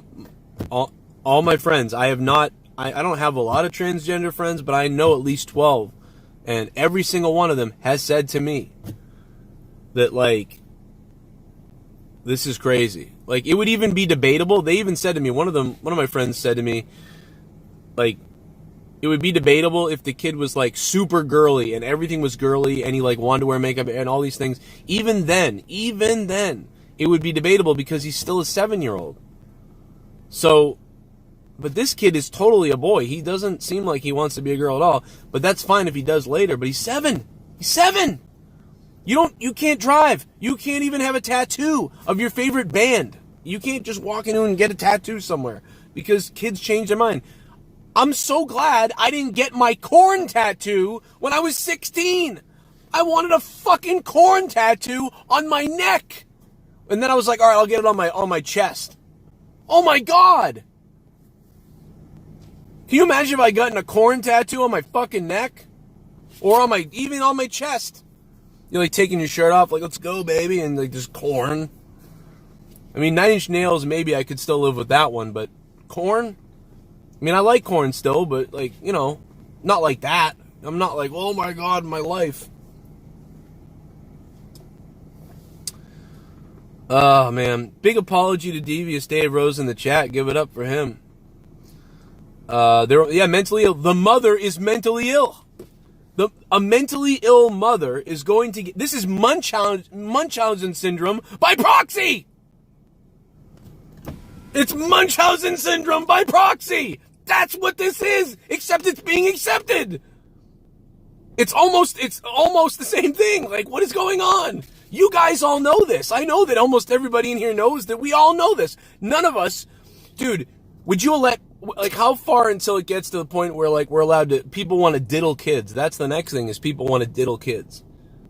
all my friends, I don't have a lot of transgender friends, but I know at least 12. And every single one of them has said to me that, like, this is crazy. Like, it would even be debatable. They even said to me, one of my friends said to me, like, it would be debatable if the kid was, like, super girly and everything was girly and he, like, wanted to wear makeup and all these things. Even then, it would be debatable because he's still a 7-year-old. So, but this kid is totally a boy. He doesn't seem like he wants to be a girl at all. But that's fine if he does later. But he's 7. He's 7. You can't drive. You can't even have a tattoo of your favorite band. You can't just walk in and get a tattoo somewhere because kids change their mind. I'm so glad I didn't get my corn tattoo when I was 16. I wanted a fucking corn tattoo on my neck. And then I was like, all right, I'll get it on my chest. Oh my God. Can you imagine if I gotten a corn tattoo on my fucking neck? Or even on my chest? You're like taking your shirt off, like, let's go, baby, and like just corn. I mean, 9 Inch Nails, maybe I could still live with that one, but corn? I mean, I like corn still, but like, not like that. I'm not like, oh my God, my life. Oh, man. Big apology to Devious Dave Rose in the chat. Give it up for him. Mentally ill. The mother is mentally ill. A mentally ill mother is going to get... This is Munchausen syndrome by proxy! It's Munchausen syndrome by proxy! That's what this is! Except it's being accepted! It's almost the same thing. Like, what is going on? You guys all know this. I know that almost everybody in here knows that we all know this. None of us, dude, would you let, like, how far until it gets to the point where, like, we're allowed to, people want to diddle kids? That's the next thing, is people want to diddle kids.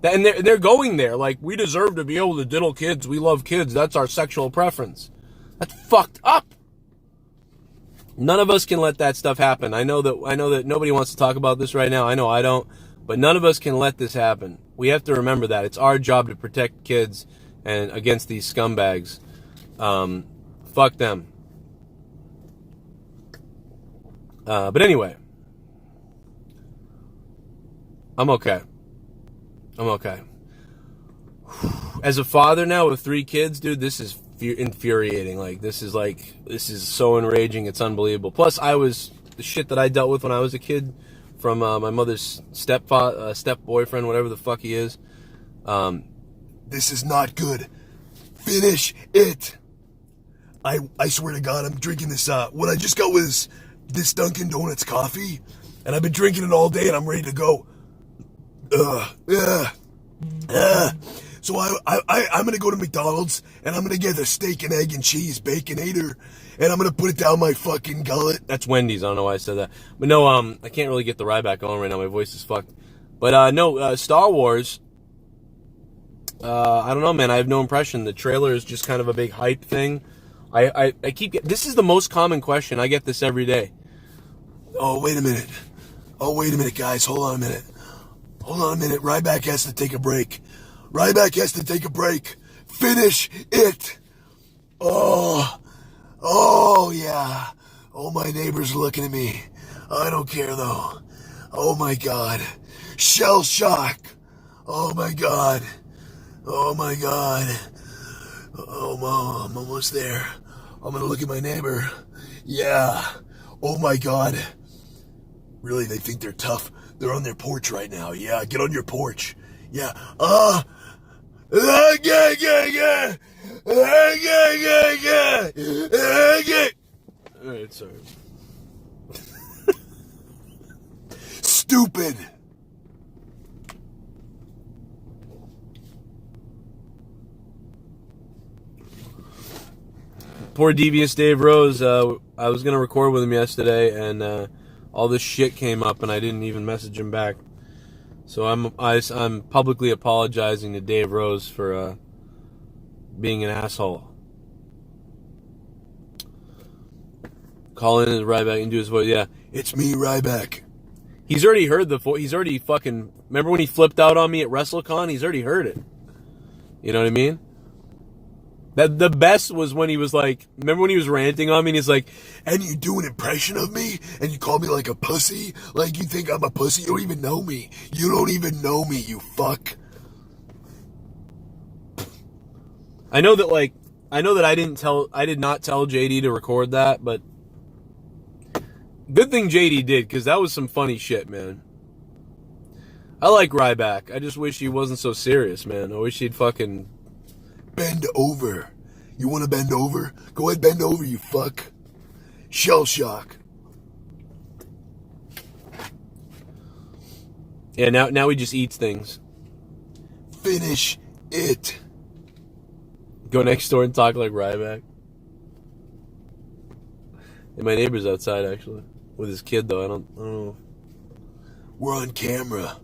And they're going there, like, we deserve to be able to diddle kids. We love kids. That's our sexual preference. That's fucked up. None of us can let that stuff happen. I know that nobody wants to talk about this right now. I know I don't. But none of us can let this happen. We have to remember that. It's our job to protect kids and against these scumbags. Fuck them. But anyway. I'm okay. As a father now with 3 kids, dude, this is infuriating. Like, this is so enraging. It's unbelievable. Plus, the shit that I dealt with when I was a kid from my mother's step boyfriend, whatever the fuck he is. This is not good. Finish it. I swear to God, I'm drinking this. What I just got was this Dunkin' Donuts coffee, and I've been drinking it all day, and I'm ready to go. So I'm gonna go to McDonald's, and I'm gonna get a steak and egg and cheese baconator, and I'm gonna put it down my fucking gullet. That's Wendy's. I don't know why I said that. But no, I can't really get the Ryback on right now. My voice is fucked. But no, Star Wars. I don't know, man. I have no impression. The trailer is just kind of a big hype thing. I keep. This is the most common question. I get this every day. Oh, wait a minute. Guys. Hold on a minute. Ryback has to take a break. Finish it. Oh, yeah. Oh, my neighbors are looking at me. I don't care, though. Oh, my God. Shell shock. Oh, my God. Oh, Mom, I'm almost there. I'm gonna look at my neighbor. Yeah. Oh, my God. Really, they think they're tough. They're on their porch right now. Yeah, get on your porch. Yeah. Alright, sorry. Stupid. Poor devious Dave Rose. I was gonna record with him yesterday, and all this shit came up, and I didn't even message him back. So I'm publicly apologizing to Dave Rose for being an asshole. Call in Ryback and do his voice. Yeah, it's me, Ryback. He's already heard he's already fucking. Remember when he flipped out on me at WrestleCon? He's already heard it. You know what I mean? The best was when he was like, remember when he was ranting on me and he's like, and you do an impression of me and you call me like a pussy? Like you think I'm a pussy? You don't even know me. You don't even know me, you fuck. I know that I did not tell JD to record that, but good thing JD did, because that was some funny shit, man. I like Ryback. I just wish he wasn't so serious, man. I wish he'd fucking bend over. You want to bend over? Go ahead, bend over, you fuck. Shell shock. Yeah, now he just eats things. Finish it. Go next door and talk like Ryback. And my neighbor's outside, actually. With his kid, though. I don't know. We're on camera.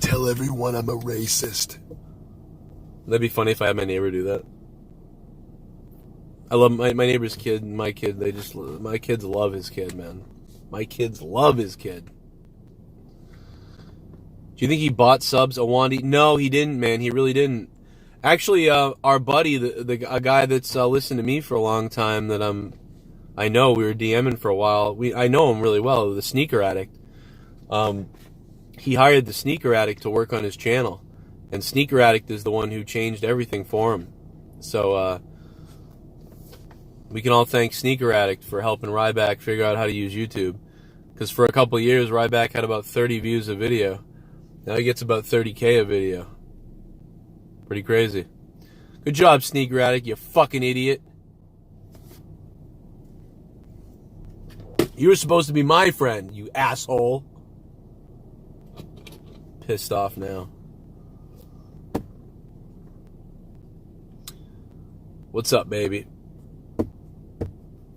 Tell everyone I'm a racist. That'd be funny if I had my neighbor do that. I love my neighbor's kid and my kid. My kids love his kid, man. My kids love his kid. Do you think he bought subs, Awonddy? No, he didn't, man. He really didn't. Actually, our buddy, a guy that's listened to me for a long time that I know, we were DMing for a while. I know him really well, the Sneaker Addict. He hired the Sneaker Addict to work on his channel. And Sneaker Addict is the one who changed everything for him. So, we can all thank Sneaker Addict for helping Ryback figure out how to use YouTube. Because for a couple of years, Ryback had about 30 views a video. Now he gets about 30K a video. Pretty crazy. Good job, Sneaker Addict, you fucking idiot. You were supposed to be my friend, you asshole. Pissed off now. What's up, baby?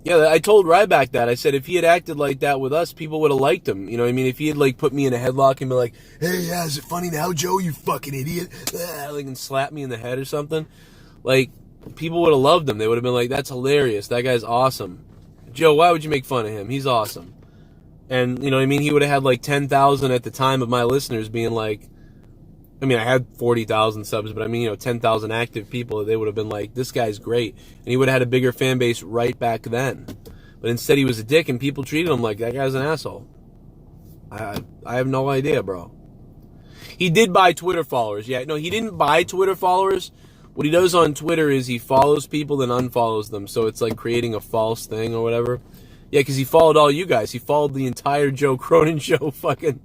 Yeah, I told Ryback that. I said if he had acted like that with us, people would have liked him. You know what I mean? If he had, like, put me in a headlock and be like, hey, yeah, is it funny now, Joe, you fucking idiot? Like, and slap me in the head or something. Like, people would have loved him. They would have been like, that's hilarious. That guy's awesome. Joe, why would you make fun of him? He's awesome. And, you know what I mean? He would have had, like, 10,000 at the time of my listeners being like, I mean, I had 40,000 subs, but I mean, 10,000 active people, they would have been like, this guy's great. And he would have had a bigger fan base right back then. But instead he was a dick and people treated him like that guy's an asshole. I have no idea, bro. He did buy Twitter followers. Yeah, no, he didn't buy Twitter followers. What he does on Twitter is he follows people then unfollows them. So it's like creating a false thing or whatever. Yeah, because he followed all you guys. He followed the entire Joe Cronin show. Fucking,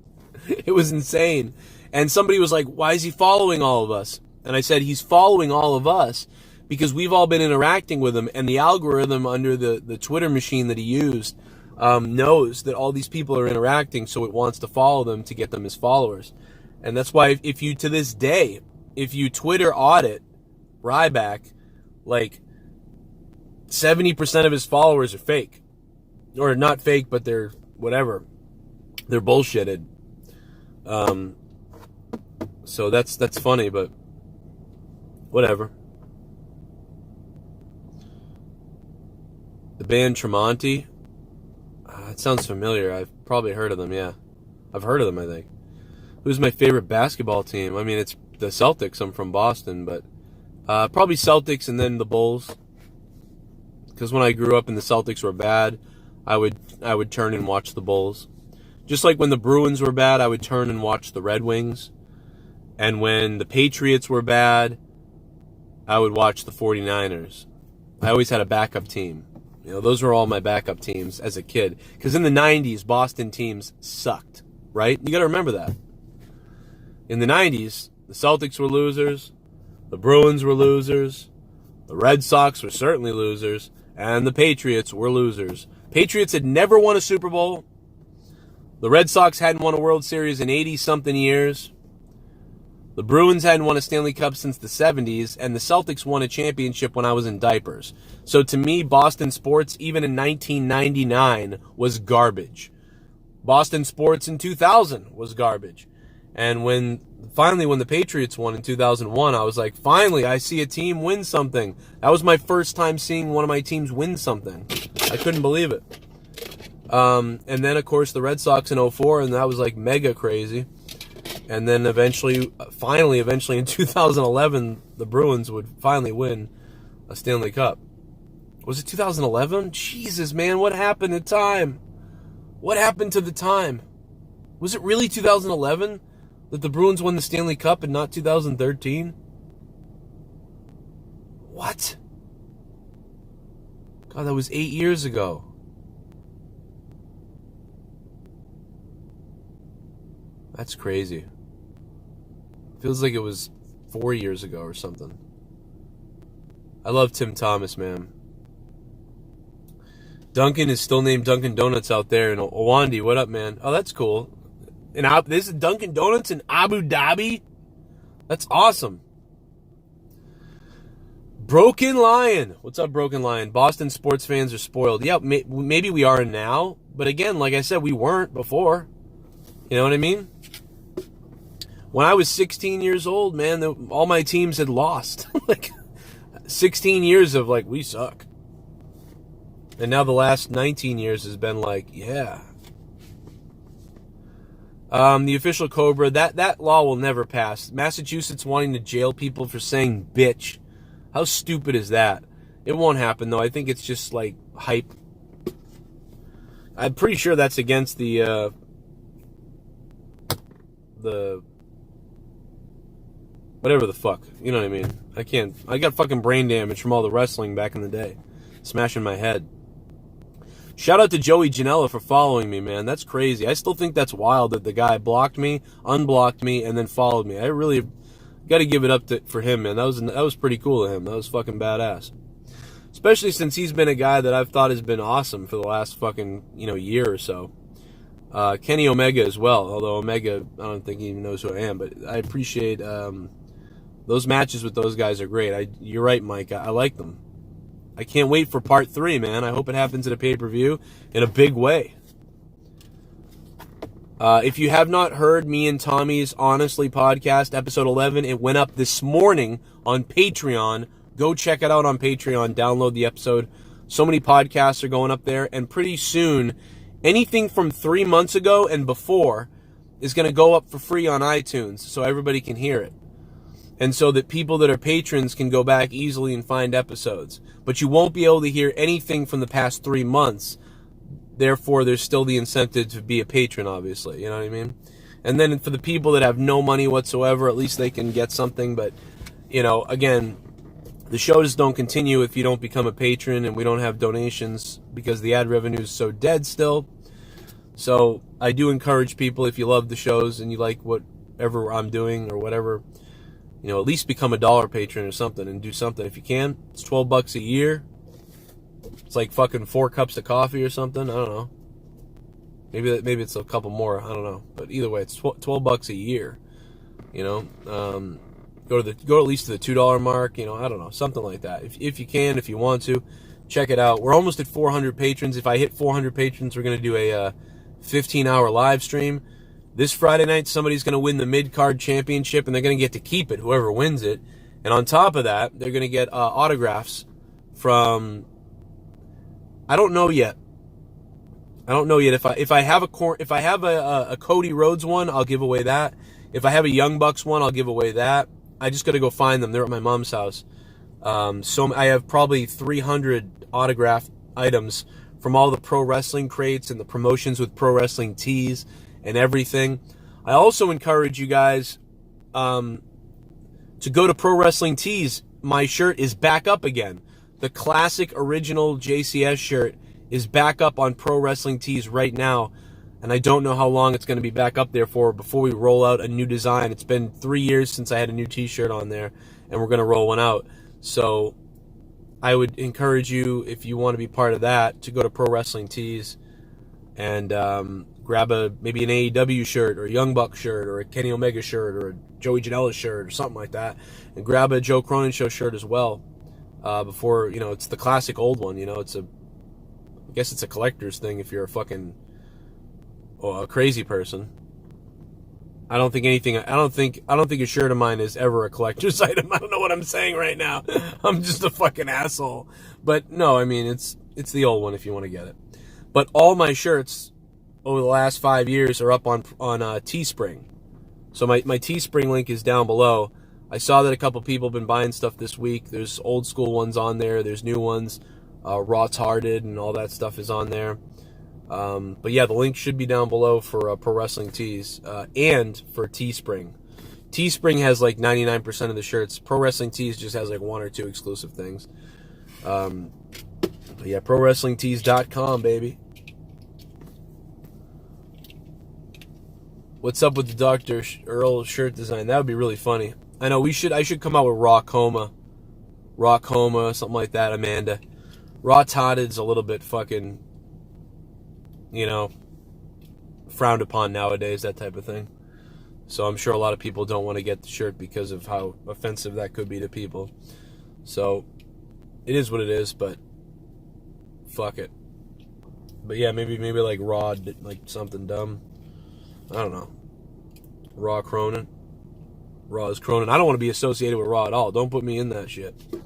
it was insane. And somebody was like, why is he following all of us? And I said, he's following all of us because we've all been interacting with him. And the algorithm under the Twitter machine that he used knows that all these people are interacting. So it wants to follow them to get them as followers. And that's why if you, to this day, if you Twitter audit Ryback, like 70% of his followers are fake. Or not fake, but they're whatever. They're bullshitted. So that's funny, but whatever. The band Tremonti, it sounds familiar. I've probably heard of them, yeah. I've heard of them, I think. Who's my favorite basketball team? I mean, it's the Celtics. I'm from Boston, but probably Celtics and then the Bulls. Because when I grew up and the Celtics were bad, I would turn and watch the Bulls. Just like when the Bruins were bad, I would turn and watch the Red Wings. And when the Patriots were bad, I would watch the 49ers. I always had a backup team. Those were all my backup teams as a kid. Because in the 90s, Boston teams sucked, right? You got to remember that. In the 90s, the Celtics were losers, the Bruins were losers, the Red Sox were certainly losers, and the Patriots were losers. Patriots had never won a Super Bowl. The Red Sox hadn't won a World Series in 80-something years. The Bruins hadn't won a Stanley Cup since the 70s, and the Celtics won a championship when I was in diapers. So to me, Boston sports, even in 1999, was garbage. Boston sports in 2000 was garbage. And finally when the Patriots won in 2001, I was like, finally, I see a team win something. That was my first time seeing one of my teams win something. I couldn't believe it. And then, of course, the Red Sox in 2004, and that was like mega crazy. And then finally in 2011, the Bruins would finally win a Stanley Cup. Was it 2011? Jesus, man, what happened to time? What happened to the time? Was it really 2011 that the Bruins won the Stanley Cup and not 2013? What? God, that was 8 years ago. That's crazy. Feels like it was 4 years ago or something. I love Tim Thomas, man. Duncan is still named Dunkin' Donuts out there in Awonddy. What up, man? Oh, that's cool. This is Dunkin' Donuts in Abu Dhabi? That's awesome. Broken Lion. What's up, Broken Lion? Boston sports fans are spoiled. Yeah, maybe we are now. But again, like I said, we weren't before. You know what I mean? When I was 16 years old, man, all my teams had lost. Like, 16 years of, like, we suck. And now the last 19 years has been like, yeah. The official Cobra, that law will never pass. Massachusetts wanting to jail people for saying bitch. How stupid is that? It won't happen, though. I think it's just, like, hype. I'm pretty sure that's against the whatever the fuck. You know what I mean? I got fucking brain damage from all the wrestling back in the day. Smashing my head. Shout out to Joey Janela for following me, man. That's crazy. I still think that's wild that the guy blocked me, unblocked me, and then followed me. I really got to give it up for him, man. That was pretty cool of him. That was fucking badass. Especially since he's been a guy that I've thought has been awesome for the last fucking, year or so. Kenny Omega as well. Although Omega, I don't think he even knows who I am, but I appreciate those matches with those guys are great. You're right, Mike. I like them. I can't wait for part 3, man. I hope it happens at a pay-per-view in a big way. If you have not heard me and Tommy's Honestly podcast, episode 11, it went up this morning on Patreon. Go check it out on Patreon. Download the episode. So many podcasts are going up there. And pretty soon, anything from 3 months ago and before is going to go up for free on iTunes so everybody can hear it. And so that people that are patrons can go back easily and find episodes. But you won't be able to hear anything from the past 3 months. Therefore, there's still the incentive to be a patron, obviously. You know what I mean? And then for the people that have no money whatsoever, at least they can get something. But, you know, again, the shows don't continue if you don't become a patron, and we don't have donations because the ad revenue is so dead still. So I do encourage people, if you love the shows and you like whatever I'm doing or whatever, you know, at least become a $1 patron or something and do something if you can. It's $12 a year. It's like fucking 4 cups of coffee or something. I don't know. Maybe it's a couple more. I don't know. But either way, it's $12 a year. You know, go at least to the $2 mark. You know, I don't know, something like that. If you can, if you want to, check it out. We're almost at 400 patrons. If I hit 400 patrons, we're gonna do a 15-hour live stream. This Friday night, somebody's gonna win the mid-card championship, and they're gonna get to keep it. Whoever wins it, and on top of that, they're gonna get autographs from. I don't know yet. If I have a Cody Rhodes one, I'll give away that. If I have a Young Bucks one, I'll give away that. I just got to go find them. They're at my mom's house. So I have probably 300 autographed items from all the pro wrestling crates and the promotions with pro wrestling tees and everything. I also encourage you guys to go to Pro Wrestling Tees. My shirt is back up again. The classic original JCS shirt is back up on Pro Wrestling Tees right now, and I don't know how long it's going to be back up there for before we roll out a new design. It's been 3 years since I had a new t-shirt on there, and we're going to roll one out. So I would encourage you, if you want to be part of that, to go to Pro Wrestling Tees and grab maybe an AEW shirt or a Young Buck shirt or a Kenny Omega shirt or a Joey Janela shirt or something like that, and grab a Joe Cronin Show shirt as well. Before, you know, it's the classic old one, you know, I guess it's a collector's thing if you're a fucking, a crazy person. I don't think a shirt of mine is ever a collector's item. I don't know what I'm saying right now. I'm just a fucking asshole. But no, I mean, it's the old one if you want to get it. But all my shirts over the last 5 years are up on Teespring. So my Teespring link is down below. I saw that a couple people have been buying stuff this week. There's old school ones on there. There's new ones. Raw's Hearted and all that stuff is on there. But yeah, the link should be down below for Pro Wrestling Tees and for Teespring. Teespring has like 99% of the shirts. Pro Wrestling Tees just has like 1 or 2 exclusive things. But yeah, ProWrestlingTees.com, baby. What's up with the Dr. Earl shirt design? That would be really funny. I know I should come out with Raw Coma, something like that, Amanda. Raw Todded's a little bit fucking, you know, frowned upon nowadays, that type of thing. So I'm sure a lot of people don't want to get the shirt because of how offensive that could be to people. So it is what it is, but fuck it. But yeah, maybe like Raw, like something dumb. I don't know. Raw Cronin. Raw is Cronin. I don't want to be associated with Raw at all. Don't put me in that shit. And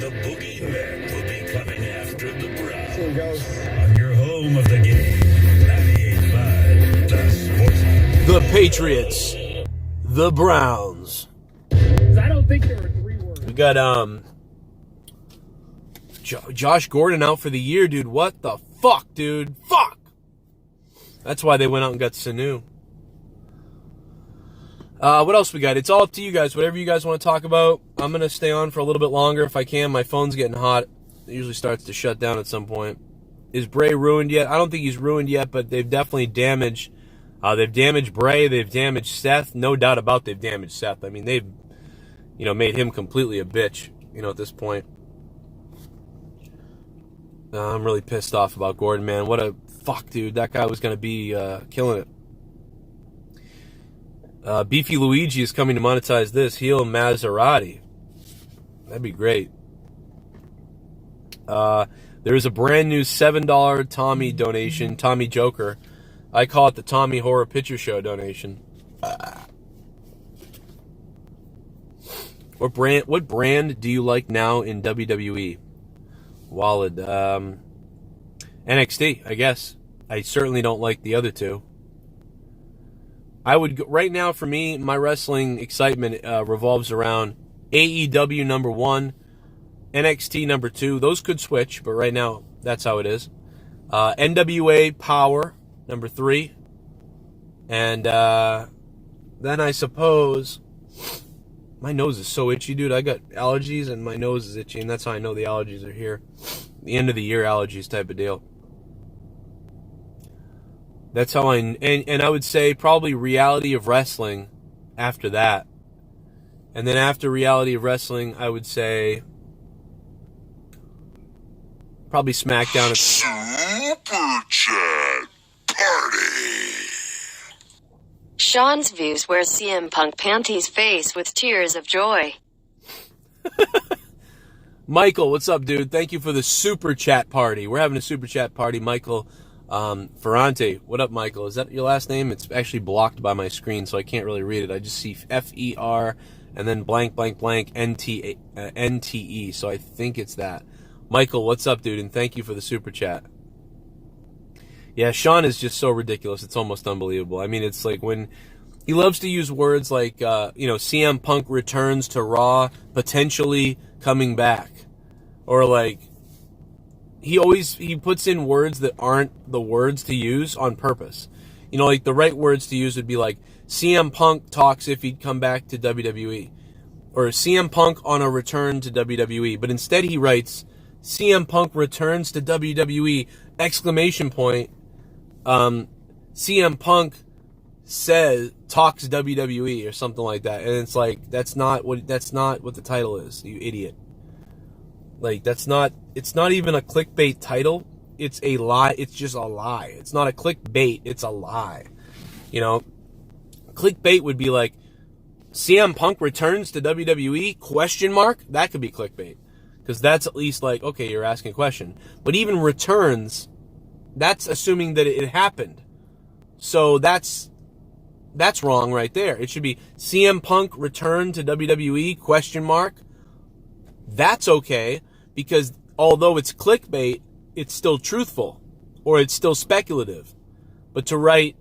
the boogeyman will be coming after the Browns. On your home of the game, 98.5, the Sports. The Patriots. The Browns. I don't think there are 3 words. We got Josh Gordon out for the year, dude. What the fuck, dude? Fuck! That's why they went out and got Sanu. What else we got? It's all up to you guys. Whatever you guys want to talk about. I'm going to stay on for a little bit longer if I can. My phone's getting hot. It usually starts to shut down at some point. Is Bray ruined yet? I don't think he's ruined yet, but they've definitely damaged. They've damaged Bray. They've damaged Seth. No doubt about they've damaged Seth. I mean, they've, you know, made him completely a bitch, you know, at this point. I'm really pissed off about Gordon, man. What a fuck, dude. That guy was going to be killing it. Beefy Luigi is coming to monetize this. Heel Maserati. That'd be great. There's a brand new $7 Tommy donation. Tommy Joker. I call it the Tommy Horror Picture Show donation. What brand do you like now in WWE? Walid. NXT, I guess. I certainly don't like the other two. I would go, right now for me, my wrestling excitement revolves around AEW number 1, NXT number 2. Those could switch, but right now that's how it is. NWA Power number 3, and then I suppose my nose is so itchy, dude. I got allergies and my nose is itchy, and that's how I know the allergies are here. The end of the year allergies type of deal. That's how and I would say probably Reality of Wrestling after that. And then after Reality of Wrestling, I would say probably SmackDown. Super Chat Party. Sean's views where CM Punk panties face with tears of joy. Michael, what's up, dude? Thank you for the Super Chat Party. We're having a Super Chat Party, Michael. Ferrante, what up, Michael? Is that your last name? It's actually blocked by my screen, so I can't really read it. I just see F-E-R and then blank, blank, blank, N-T-E, so I think it's that. Michael, what's up, dude? And thank you for the super chat. Yeah, Sean is just so ridiculous. It's almost unbelievable. I mean, it's like when he loves to use words like, CM Punk returns to Raw, potentially coming back. Or like, he puts in words that aren't the words to use on purpose. You know, like the right words to use would be like, CM Punk talks if he'd come back to WWE. Or CM Punk on a return to WWE. But instead he writes, CM Punk returns to WWE, exclamation point. CM Punk talks WWE or something like that. And it's like, that's not what the title is, you idiot. Like, it's not even a clickbait title. It's a lie. It's just a lie. It's not a clickbait. It's a lie. You know, clickbait would be like, CM Punk returns to WWE, ? That could be clickbait. Because that's at least like, okay, you're asking a question. But even returns, that's assuming that it happened. So that's wrong right there. It should be CM Punk returned to WWE, ? That's okay. Because although it's clickbait, it's still truthful, or it's still speculative. But to write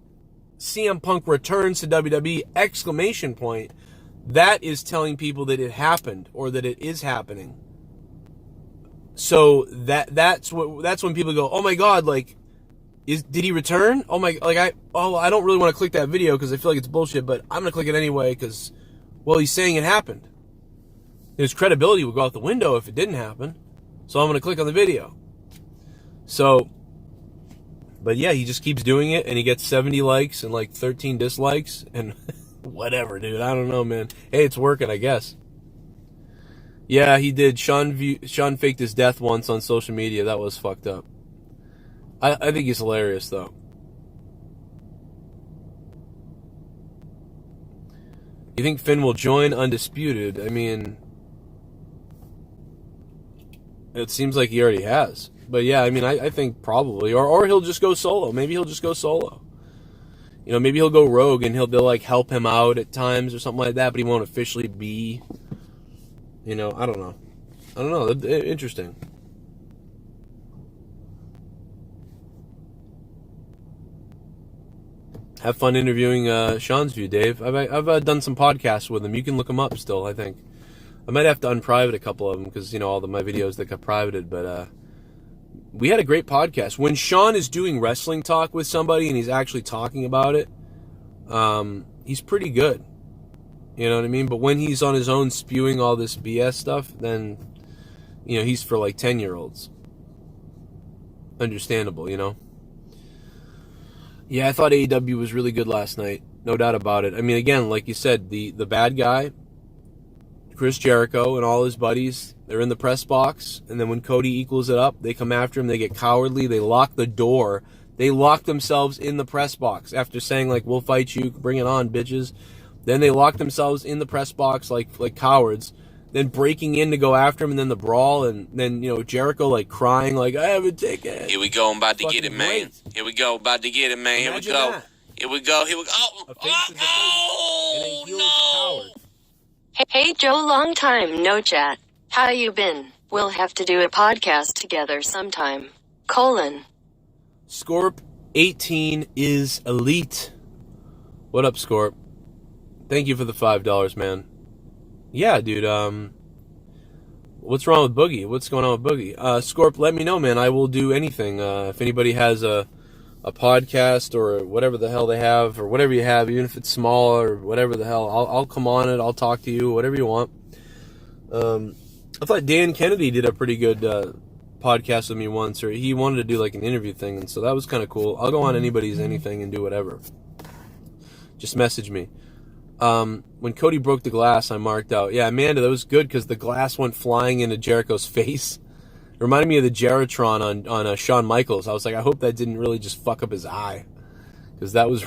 CM Punk returns to WWE, ! That is telling people that it happened or that it is happening. So that's when people go, oh my god, like, did he return? Oh my, like I don't really want to click that video because I feel like it's bullshit, but I'm gonna click it anyway because, well, he's saying it happened. His credibility would go out the window if it didn't happen. So I'm going to click on the video. So, but yeah, he just keeps doing it, and he gets 70 likes and like 13 dislikes, and whatever, dude. I don't know, man. Hey, it's working, I guess. Yeah, he did. Sean faked his death once on social media. That was fucked up. I think he's hilarious, though. You think Finn will join Undisputed? I mean, it seems like he already has. But yeah, I mean, I think probably. Or he'll just go solo. Maybe he'll just go solo. You know, maybe he'll go rogue and they'll like help him out at times or something like that, but he won't officially be, you know, I don't know. Interesting. Have fun interviewing Sean's view, Dave. I've done some podcasts with him. You can look him up still, I think. I might have to unprivate a couple of them because, you know, all my videos that got privated, but we had a great podcast. When Sean is doing wrestling talk with somebody and he's actually talking about it, he's pretty good. You know what I mean? But when he's on his own spewing all this BS stuff, then, you know, he's for like 10-year-olds. Understandable, you know? Yeah, I thought AEW was really good last night. No doubt about it. I mean, again, like you said, the bad guy, Chris Jericho and all his buddies, they're in the press box, and then when Cody equals it up, they come after him, they get cowardly, they lock the door, they lock themselves in the press box after saying, like, we'll fight you, bring it on, bitches. Then they locked themselves in the press box like cowards. Then breaking in to go after him, and then the brawl, and then, you know, Jericho like crying like, I have a ticket. Here we go, I'm about to get it, man. Great. Here we go, about to get it, man. Here we Imagine go. that. Here we go. Here we go. Oh, A face is a face, and a heel is a coward. Hey Joe, long time no chat. How you been? We'll have to do a podcast together sometime. Scorp 18 is elite. What up, Scorp? Thank you for the $5, man. Yeah, dude, what's wrong with Boogie? What's going on with Boogie? Scorp, let me know, man. I will do anything. If anybody has a podcast or whatever the hell they have, or whatever you have, even if it's small or whatever the hell, I'll come on it. I'll talk to you, whatever you want. I thought Dan Kennedy did a pretty good podcast with me once, or he wanted to do like an interview thing, and so that was kind of cool. I'll go on anybody's anything and do whatever. Just message me. When Cody broke the glass, I marked out. Yeah, Amanda, that was good because the glass went flying into Jericho's face. It reminded me of the Geratron on Shawn Michaels. I was like, I hope that didn't really just fuck up his eye. Because that was,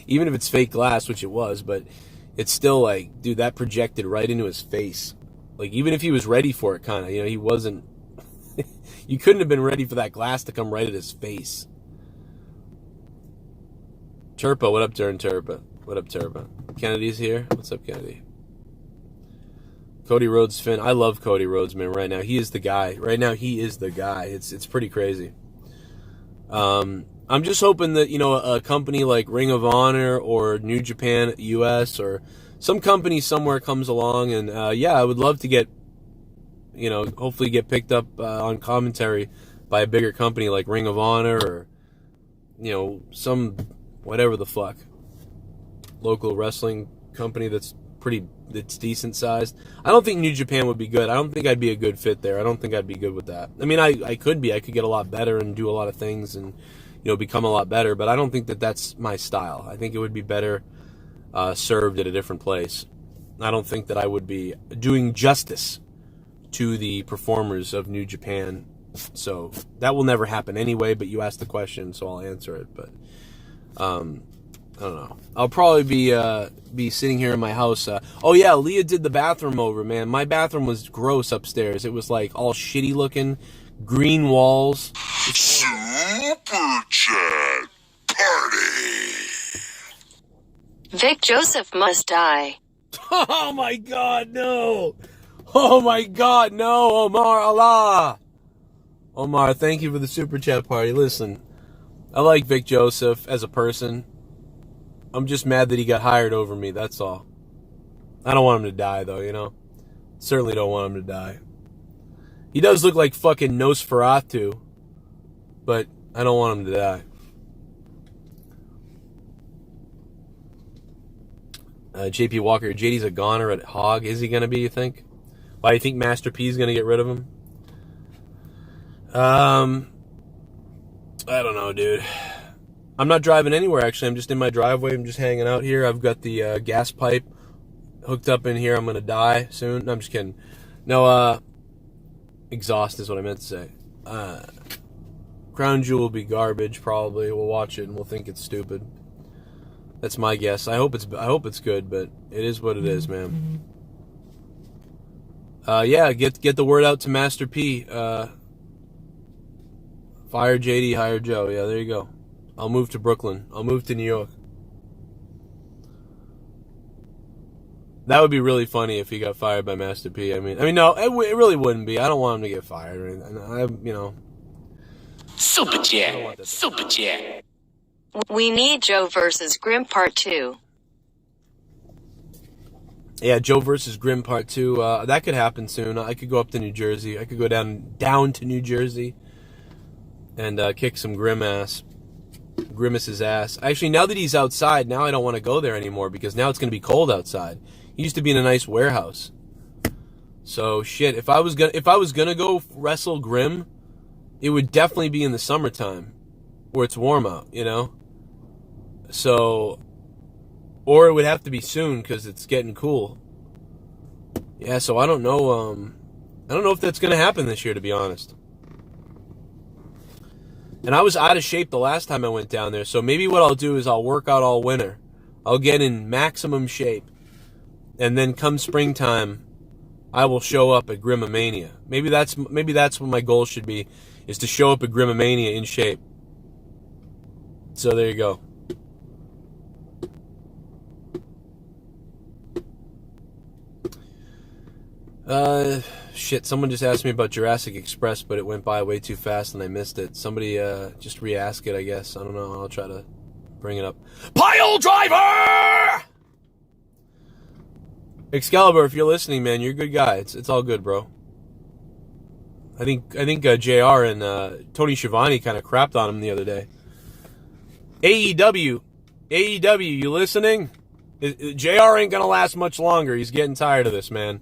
even if it's fake glass, which it was, but it's still like, dude, that projected right into his face. Like, even if he was ready for it, kind of, you know, he wasn't. You couldn't have been ready for that glass to come right at his face. Turpa, what up, Turpa? What up, Turpa? Kennedy's here. What's up, Kennedy? Cody Rhodes, Finn. I love Cody Rhodes, man. Right now, he is the guy. Right now, he is the guy. It's pretty crazy. I'm just hoping that, you know, a company like Ring of Honor or New Japan US or some company somewhere comes along, and yeah, I would love to get, you know, hopefully get picked up on commentary by a bigger company like Ring of Honor or, you know, some whatever the fuck local wrestling company that's decent sized. I don't think New Japan would be good. I don't think I'd be a good fit there. I don't think I'd be good with that. I mean, I could be. I could get a lot better and do a lot of things and, you know, become a lot better, but I don't think that that's my style. I think it would be better served at a different place. I don't think that I would be doing justice to the performers of New Japan. So that will never happen anyway, but you asked the question, so I'll answer it. But I don't know. I'll probably be sitting here in my house. Oh yeah, Leah did the bathroom over, man. My bathroom was gross upstairs. It was like all shitty looking, green walls. Super Chat Party. Vic Joseph must die. Oh my God, no! Oh my God, no, Omar Allah! Omar, thank you for the super chat party. Listen, I like Vic Joseph as a person. I'm just mad that he got hired over me, that's all. I don't want him to die, though, you know? Certainly don't want him to die. He does look like fucking Nosferatu, but I don't want him to die. JP Walker, JD's a goner at Hog. Is he going to be, you think? Why do you think Master P is going to get rid of him? I don't know, dude. I'm not driving anywhere, actually. I'm just in my driveway. I'm just hanging out here. I've got the gas pipe hooked up in here. I'm going to die soon. No, I'm just kidding. No, exhaust is what I meant to say. Crown Jewel will be garbage, probably. We'll watch it and we'll think it's stupid. That's my guess. I hope it's good, but it is what it is, man. Yeah, get the word out to Master P. Fire JD, hire Joe. Yeah, there you go. I'll move to Brooklyn. I'll move to New York. That would be really funny if he got fired by Master P. I mean, no, it really wouldn't be. I don't want him to get fired or anything. You know. Super Chat. Super Chat. We need Joe versus Grimm Part 2. Yeah, Joe versus Grimm Part 2. That could happen soon. I could go up to New Jersey. I could go down to New Jersey and kick some Grimace's ass. Actually, now that he's outside, now I don't want to go there anymore because now it's going to be cold outside. He used to be in a nice warehouse. So shit, if I was gonna go wrestle Grimm, it would definitely be in the summertime where it's warm out, you know? So, or it would have to be soon because it's getting cool. Yeah, so I don't know. I don't know if that's going to happen this year, to be honest. And I was out of shape the last time I went down there, so maybe what I'll do is I'll work out all winter. I'll get in maximum shape. And then come springtime, I will show up at Grimomania. Maybe that's what my goal should be, is to show up at Grimomania in shape. So there you go. Shit, someone just asked me about Jurassic Express, but it went by way too fast and I missed it. Somebody just re-ask it, I guess. I don't know. I'll try to bring it up. Pile Driver! Excalibur, if you're listening, man, you're a good guy. It's all good, bro. I think JR and Tony Schiavone kind of crapped on him the other day. AEW, you listening? JR ain't gonna last much longer. He's getting tired of this, man.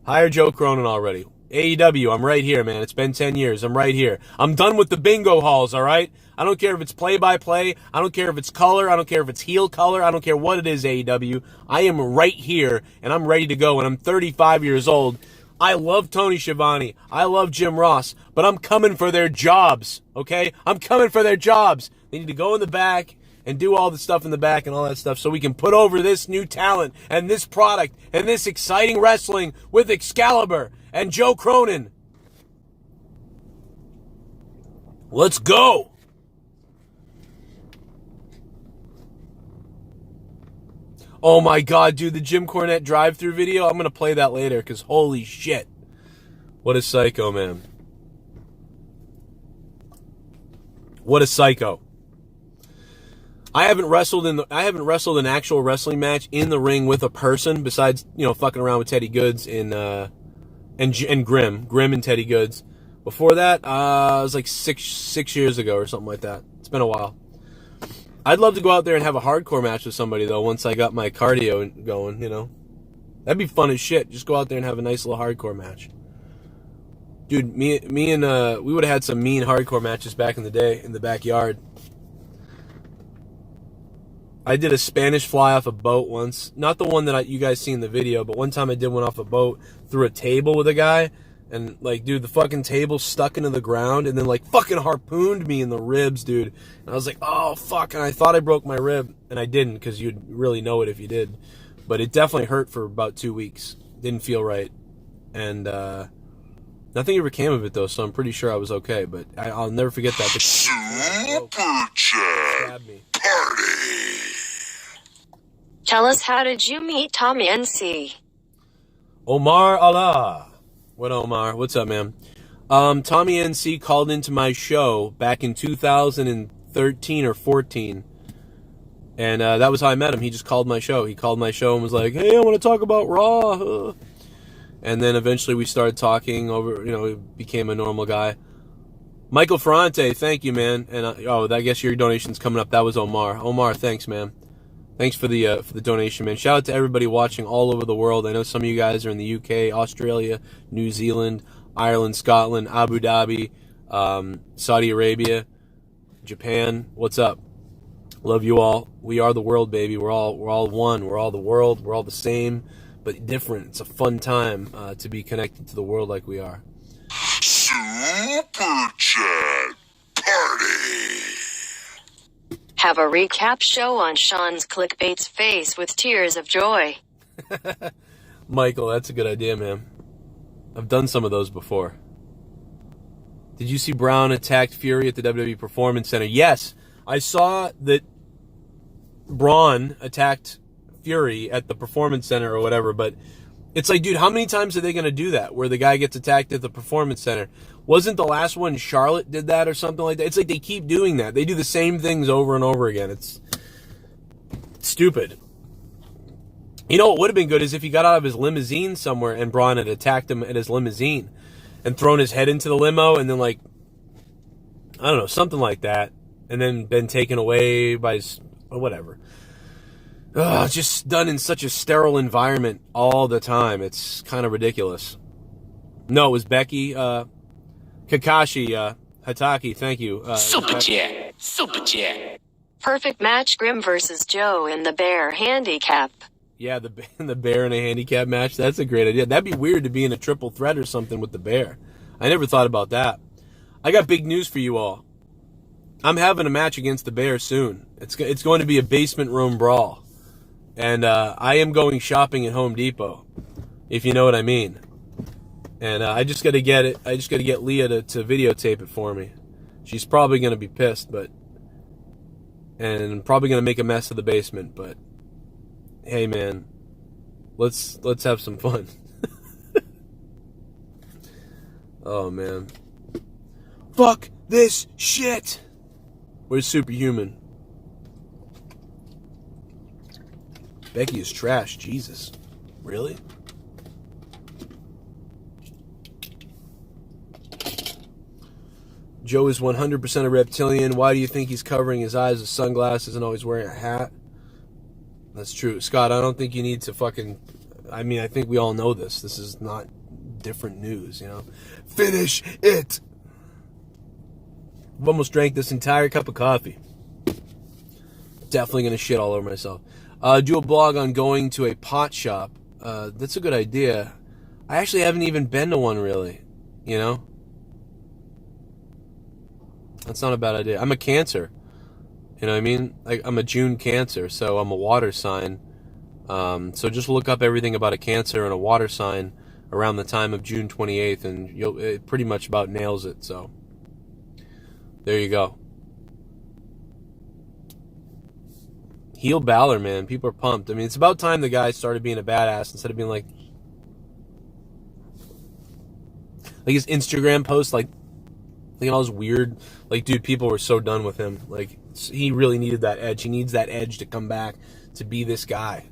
Hire Joe Cronin already. AEW, I'm right here, man. It's been 10 years. I'm right here. I'm done with the bingo halls, all right? I don't care if it's play-by-play. I don't care if it's color. I don't care if it's heel color. I don't care what it is, AEW. I am right here, and I'm ready to go, and I'm 35 years old. I love Tony Schiavone. I love Jim Ross, but I'm coming for their jobs, okay? I'm coming for their jobs. They need to go in the back and do all the stuff in the back and all that stuff so we can put over this new talent and this product and this exciting wrestling with Excalibur and Joe Cronin. Let's go. Oh my God, dude, the Jim Cornette drive-thru video, I'm going to play that later because holy shit. What a psycho, man. What a psycho. I haven't wrestled an actual wrestling match in the ring with a person besides, fucking around with Teddy Goods and Grim and Teddy Goods. Before that, it was like six years ago or something like that. It's been a while. I'd love to go out there and have a hardcore match with somebody though once I got my cardio going, That'd be fun as shit. Just go out there and have a nice little hardcore match. Dude, me and we would have had some mean hardcore matches back in the day in the backyard. I did a Spanish fly off a boat once. Not the one that you guys see in the video, but one time I did one off a boat through a table with a guy. And, dude, the fucking table stuck into the ground and then, fucking harpooned me in the ribs, dude. And I was like, oh, fuck. And I thought I broke my rib. And I didn't because you'd really know it if you did. But it definitely hurt for about 2 weeks. Didn't feel right. And nothing ever came of it, though, so I'm pretty sure I was okay. But I'll never forget that. Super Chat Party. Tell us, how did you meet Tommy NC? Omar Allah. What Omar? What's up, man? Tommy NC called into my show back in 2013 or 14. And that was how I met him. He just called my show. He called my show and was like, hey, I want to talk about Raw. And then eventually we started talking over, he became a normal guy. Michael Ferrante, thank you, man. And I guess your donation's coming up. That was Omar. Omar, thanks, man. Thanks for the donation, man. Shout out to everybody watching all over the world. I know some of you guys are in the UK, Australia, New Zealand, Ireland, Scotland, Abu Dhabi, Saudi Arabia, Japan. What's up? Love you all. We are the world, baby. We're all one. We're all the world. We're all the same, but different. It's a fun time to be connected to the world like we are. Super Chat Party. Have a recap show on Sean's clickbait's face with tears of joy. Michael, that's a good idea, man. I've done some of those before. Did you see Brown attacked Fury at the WWE Performance Center? Yes, I saw that Braun attacked Fury at the Performance Center or whatever, but it's like, dude, how many times are they going to do that where the guy gets attacked at the Performance Center? Wasn't the last one Charlotte did that or something like that? It's like they keep doing that. They do the same things over and over again. It's stupid. What would have been good is if he got out of his limousine somewhere and Braun had attacked him at his limousine and thrown his head into the limo and then, I don't know, something like that, and then been taken away by his, or whatever. Just done in such a sterile environment all the time. It's kind of ridiculous. No, it was Becky, Kakashi, Hataki, thank you. Super Chat. Perfect match, Grim versus Joe in the Bear handicap. Yeah, the Bear in a handicap match. That's a great idea. That'd be weird to be in a triple threat or something with the Bear. I never thought about that. I got big news for you all. I'm having a match against the Bear soon. It's going to be a basement room brawl. And I am going shopping at Home Depot, if you know what I mean. And I just got to get it. I just got to get Leah to videotape it for me. She's probably going to be pissed, and probably going to make a mess of the basement. But hey, man, let's have some fun. Oh man, fuck this shit. Where's Superhuman? Becky is trash. Jesus, really? Joe is 100% a reptilian. Why do you think he's covering his eyes with sunglasses and always wearing a hat? That's true. Scott, I don't think you need to fucking... I mean, I think we all know this. This is not different news, you know? Finish it! I've almost drank this entire cup of coffee. Definitely going to shit all over myself. Do a blog on going to a pot shop. That's a good idea. I actually haven't even been to one, really. You know? That's not a bad idea. I'm a Cancer. You know what I mean? I'm a June Cancer, so I'm a water sign. So just look up everything about a Cancer and a water sign around the time of June 28th, and it pretty much about nails it. So there you go. Heel Balor, man. People are pumped. I mean, it's about time the guy started being a badass instead of being like his Instagram posts, like all this weird, like, dude, people were so done with him. Like, he really needed that edge. He needs that edge to come back to be this guy.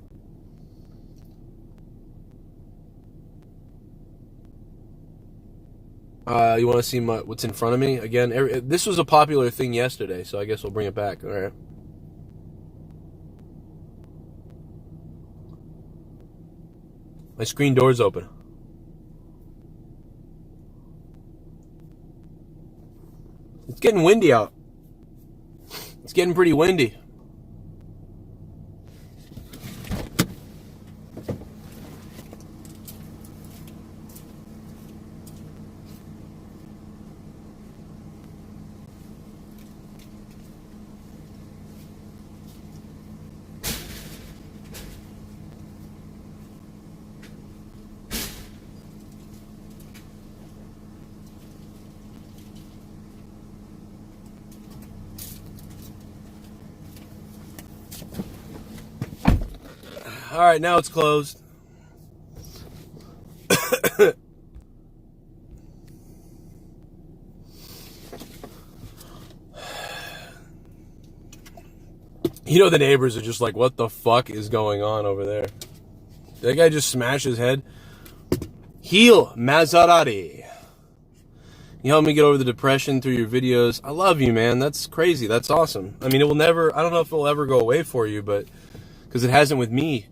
You want to see what's in front of me? Again, this was a popular thing yesterday, so I guess we'll bring it back. All right. My screen door's open. It's getting windy out. It's getting pretty windy. All right, now it's closed. You know, the neighbors are just like, what the fuck is going on over there? Did that guy just smash his head? Heel Maserati. You helped me get over the depression through your videos. I love you, man. That's crazy. That's awesome. I mean, it will never, I don't know if it will ever go away for you, but because it hasn't with me.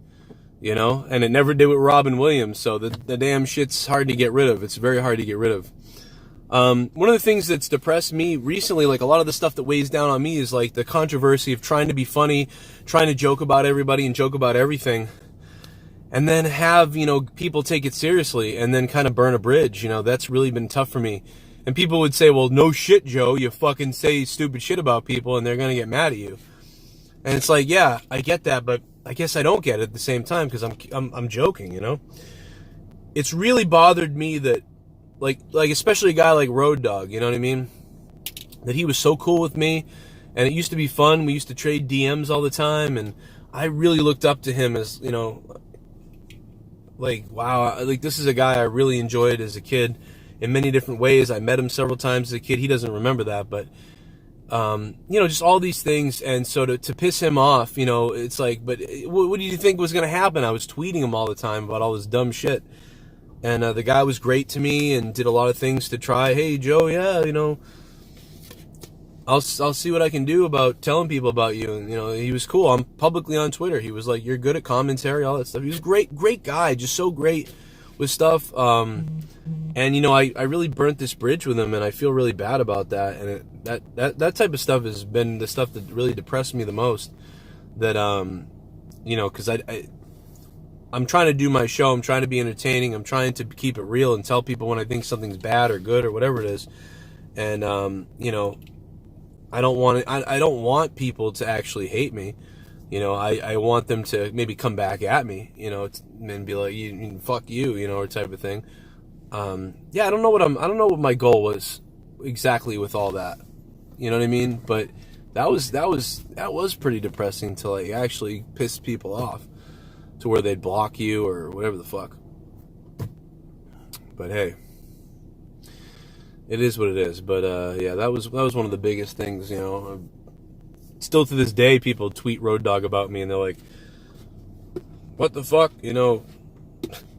You know, and it never did with Robin Williams, so the damn shit's hard to get rid of. It's very hard to get rid of. One of the things that's depressed me recently, like a lot of the stuff that weighs down on me, is like the controversy of trying to be funny, trying to joke about everybody and joke about everything, and then have, you know, people take it seriously and then kind of burn a bridge. You know, that's really been tough for me. And people would say, well, no shit, Joe, you fucking say stupid shit about people and they're going to get mad at you. And it's like, yeah, I get that, but I guess I don't get it at the same time because I'm joking, you know. It's really bothered me that, like especially a guy like Road Dogg, you know what I mean? That he was so cool with me, and it used to be fun. We used to trade DMs all the time, and I really looked up to him as, you know, like, wow, like this is a guy I really enjoyed as a kid in many different ways. I met him several times as a kid. He doesn't remember that, but you know, just all these things. And so to piss him off, you know, it's like, but what do you think was going to happen? I was tweeting him all the time about all this dumb shit. And the guy was great to me and did a lot of things to try, hey, Joe, yeah, you know, I'll see what I can do about telling people about you. And, you know, he was cool. I'm publicly on Twitter. He was like, you're good at commentary, all that stuff. He was great guy, just so great with stuff. And, you know, I really burnt this bridge with him, and I feel really bad about that. And that type of stuff has been the stuff that really depressed me the most. That, you know, because I'm trying to do my show. I'm trying to be entertaining. I'm trying to keep it real and tell people when I think something's bad or good or whatever it is. And, you know, I don't want people to actually hate me. You know, I want them to maybe come back at me, you know, and be like, fuck you, you know, or type of thing. Yeah, I don't know what my goal was exactly with all that. You know what I mean? But that was pretty depressing to like actually piss people off to where they'd block you or whatever the fuck. But hey, it is what it is. But yeah, that was one of the biggest things, you know. Still to this day, people tweet Road Dogg about me, and they're like, what the fuck? You know,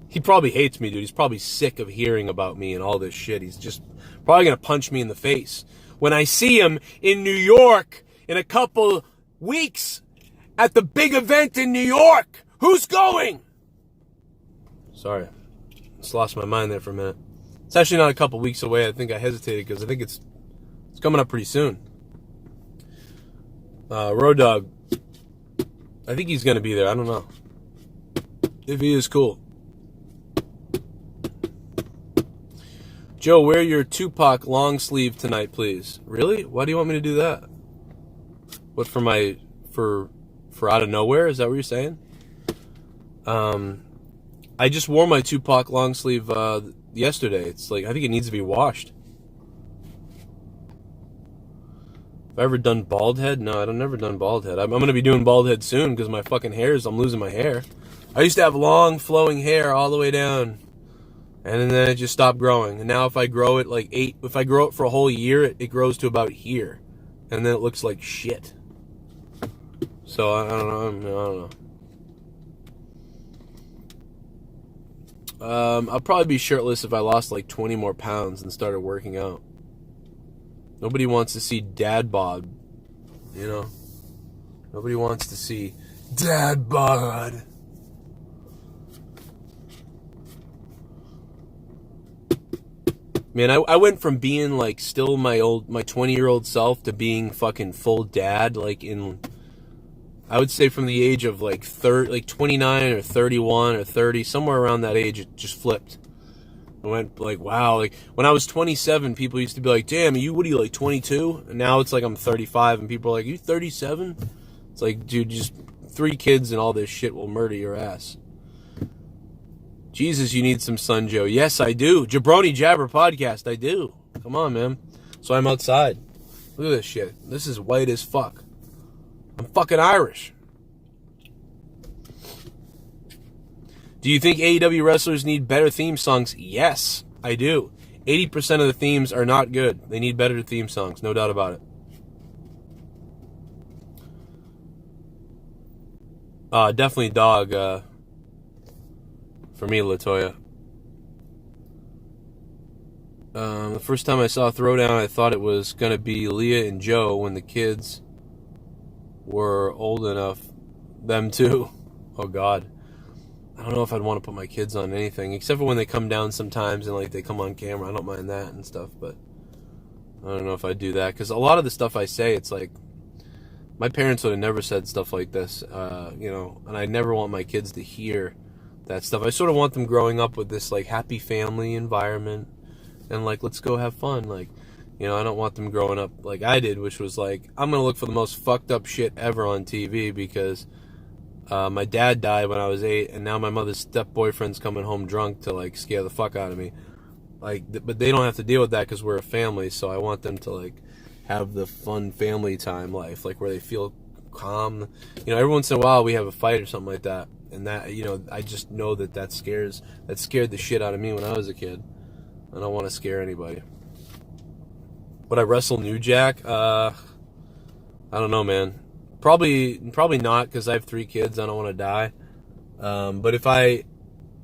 he probably hates me, dude. He's probably sick of hearing about me and all this shit. He's just probably going to punch me in the face. When I see him in New York in a couple weeks at the big event in New York, who's going? Sorry. Just lost my mind there for a minute. It's actually not a couple weeks away. I think I hesitated because I think it's coming up pretty soon. Road Dogg, I think he's going to be there. I don't know. If he is, cool. Joe, wear your Tupac long sleeve tonight, please. Really? Why do you want me to do that? What, for out of nowhere? Is that what you're saying? I just wore my Tupac long sleeve yesterday. It's like, I think it needs to be washed. Have I ever done bald head? No, I've never done bald head. I'm going to be doing bald head soon because my fucking I'm losing my hair. I used to have long flowing hair all the way down. And then it just stopped growing. And now if I grow it if I grow it for a whole year, it grows to about here. And then it looks like shit. So I don't know. I'll probably be shirtless if I lost like 20 more pounds and started working out. Nobody wants to see dad bod, you know? Nobody wants to see dad bod. Man, I went from being like still my 20-year-old self to being fucking full dad, like I would say from the age of like 29 or 31 or 30, somewhere around that age, it just flipped. I went like, wow, like when I was 27, people used to be like, damn, what are you, like 22? And now it's like I'm 35 and people are like, you 37? It's like, dude, just 3 kids and all this shit will murder your ass. Jesus, you need some sun, Joe. Yes, I do. Jabroni Jabber podcast, I do. Come on, man. So I'm outside. Look at this shit. This is white as fuck. I'm fucking Irish. Do you think AEW wrestlers need better theme songs? Yes, I do. 80% of the themes are not good. They need better theme songs, no doubt about it. Definitely dog, for me, LaToya. The first time I saw Throwdown, I thought it was going to be Leah and Joe when the kids were old enough. Them too. Oh, God. I don't know if I'd want to put my kids on anything, except for when they come down sometimes and like they come on camera. I don't mind that and stuff, but I don't know if I'd do that, because a lot of the stuff I say, it's like my parents would have never said stuff like this, you know, and I never want my kids to hear that stuff. I sort of want them growing up with this like happy family environment and like, let's go have fun. Like, you know, I don't want them growing up like I did, which was like, I'm going to look for the most fucked up shit ever on TV because my dad died when I was 8, and now my mother's step-boyfriend's coming home drunk to, like, scare the fuck out of me. Like, but they don't have to deal with that because we're a family, so I want them to, like, have the fun family time life, like, where they feel calm. You know, every once in a while we have a fight or something like that, and that, you know, I just know that scared the shit out of me when I was a kid. I don't want to scare anybody. Would I wrestle New Jack? I don't know, man. Probably not, because I have 3 kids. I don't want to die. But if I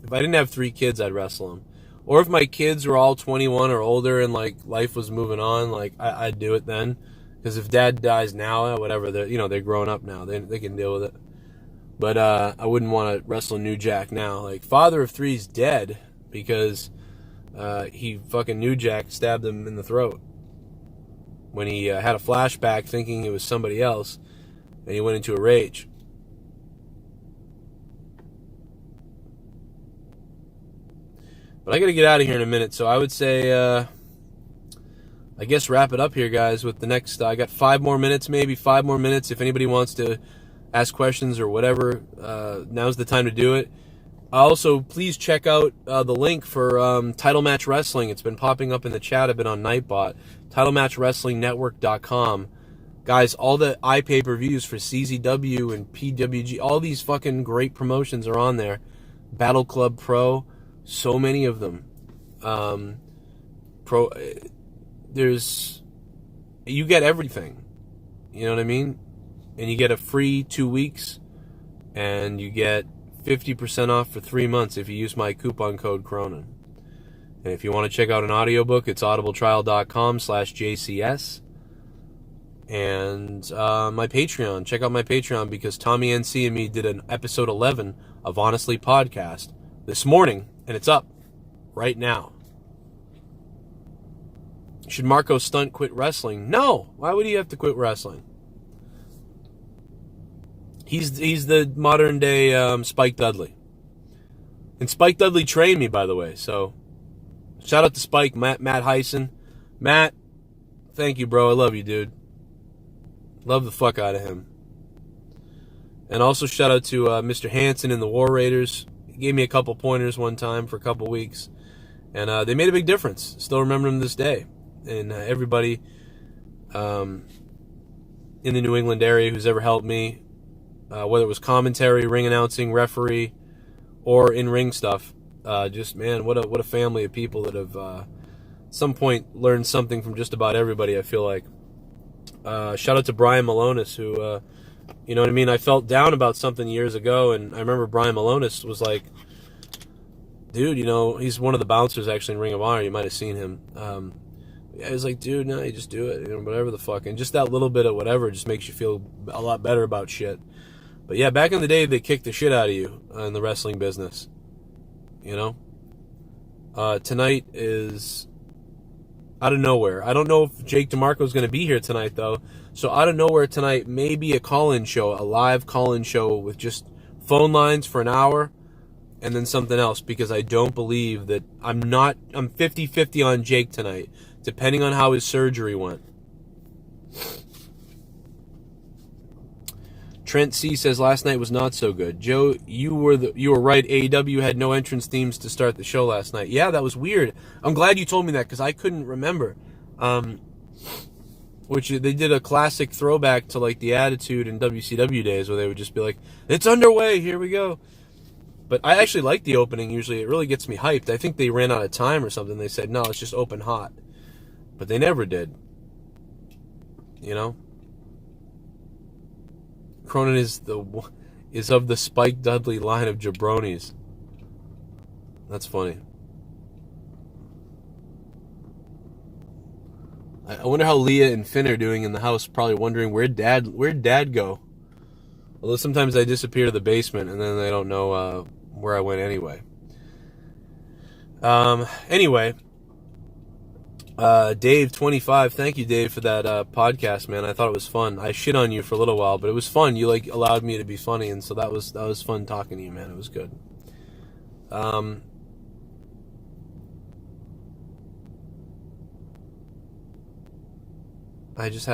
didn't have 3 kids, I'd wrestle them. Or if my kids were all 21 or older and like life was moving on, like I'd do it then. Because if Dad dies now, whatever, they're growing up now. They can deal with it. But I wouldn't want to wrestle New Jack now. Like, Father of 3's dead because he fucking New Jack stabbed him in the throat when he had a flashback thinking it was somebody else. And he went into a rage. But I got to get out of here in a minute, so I would say, I guess wrap it up here, guys, with the next, I got 5 more minutes, maybe 5 more minutes. If anybody wants to ask questions or whatever, now's the time to do it. Also, please check out the link for Title Match Wrestling. It's been popping up in the chat. I've been on Nightbot. TitleMatchWrestlingNetwork.com. Guys, all the iPay-per-views for CZW and PWG, all these fucking great promotions are on there. Battle Club Pro, so many of them. You get everything. You know what I mean? And you get a free 2 weeks, and you get 50% off for 3 months if you use my coupon code Cronin. And if you want to check out an audiobook, it's audibletrial.com/JCS. And my Patreon. Check out my Patreon because Tommy NC and me did an episode 11 of Honestly Podcast this morning, and it's up right now. Should Marco Stunt quit wrestling? No. Why would he have to quit wrestling? He's the modern day Spike Dudley. And Spike Dudley trained me, by the way. So shout out to Spike, Matt Heisen. Matt, thank you, bro. I love you, dude. Love the fuck out of him. And also shout out to Mr. Hansen and the War Raiders. He gave me a couple pointers one time for a couple weeks. And they made a big difference. Still remember them to this day. And everybody in the New England area who's ever helped me, whether it was commentary, ring announcing, referee, or in-ring stuff. Just, man, what a family of people that have at some point learned something from just about everybody, I feel like. Shout out to Brian Malonis, who, you know what I mean? I felt down about something years ago, and I remember Brian Malonis was like, dude, you know, he's one of the bouncers actually in Ring of Honor. You might have seen him. I was like, dude, no, you just do it, you know, whatever the fuck. And just that little bit of whatever just makes you feel a lot better about shit. But yeah, back in the day, they kicked the shit out of you in the wrestling business. You know? Tonight is out of nowhere. I don't know if Jake DeMarco is going to be here tonight, though. So out of nowhere tonight, maybe a call-in show, a live call-in show with just phone lines for an hour and then something else, because I don't believe that I'm 50-50 on Jake tonight, depending on how his surgery went. Trent C says last night was not so good. Joe, you were right. AEW had no entrance themes to start the show last night. Yeah, that was weird. I'm glad you told me that because I couldn't remember. Which they did a classic throwback to like the Attitude and WCW days where they would just be like, "It's underway, here we go." But I actually like the opening. Usually, it really gets me hyped. I think they ran out of time or something. They said, "No, it's just open hot," but they never did. You know. Cronin is of the Spike Dudley line of jabronis. That's funny. I wonder how Leah and Finn are doing in the house, probably wondering where'd Dad go? Although sometimes I disappear to the basement and then they don't know where I went anyway. Anyway, Dave 25, thank you, Dave, for that podcast, man. I thought it was fun. I shit on you for a little while, but it was fun. You like allowed me to be funny, and so that was fun talking to you, man. It was good. I just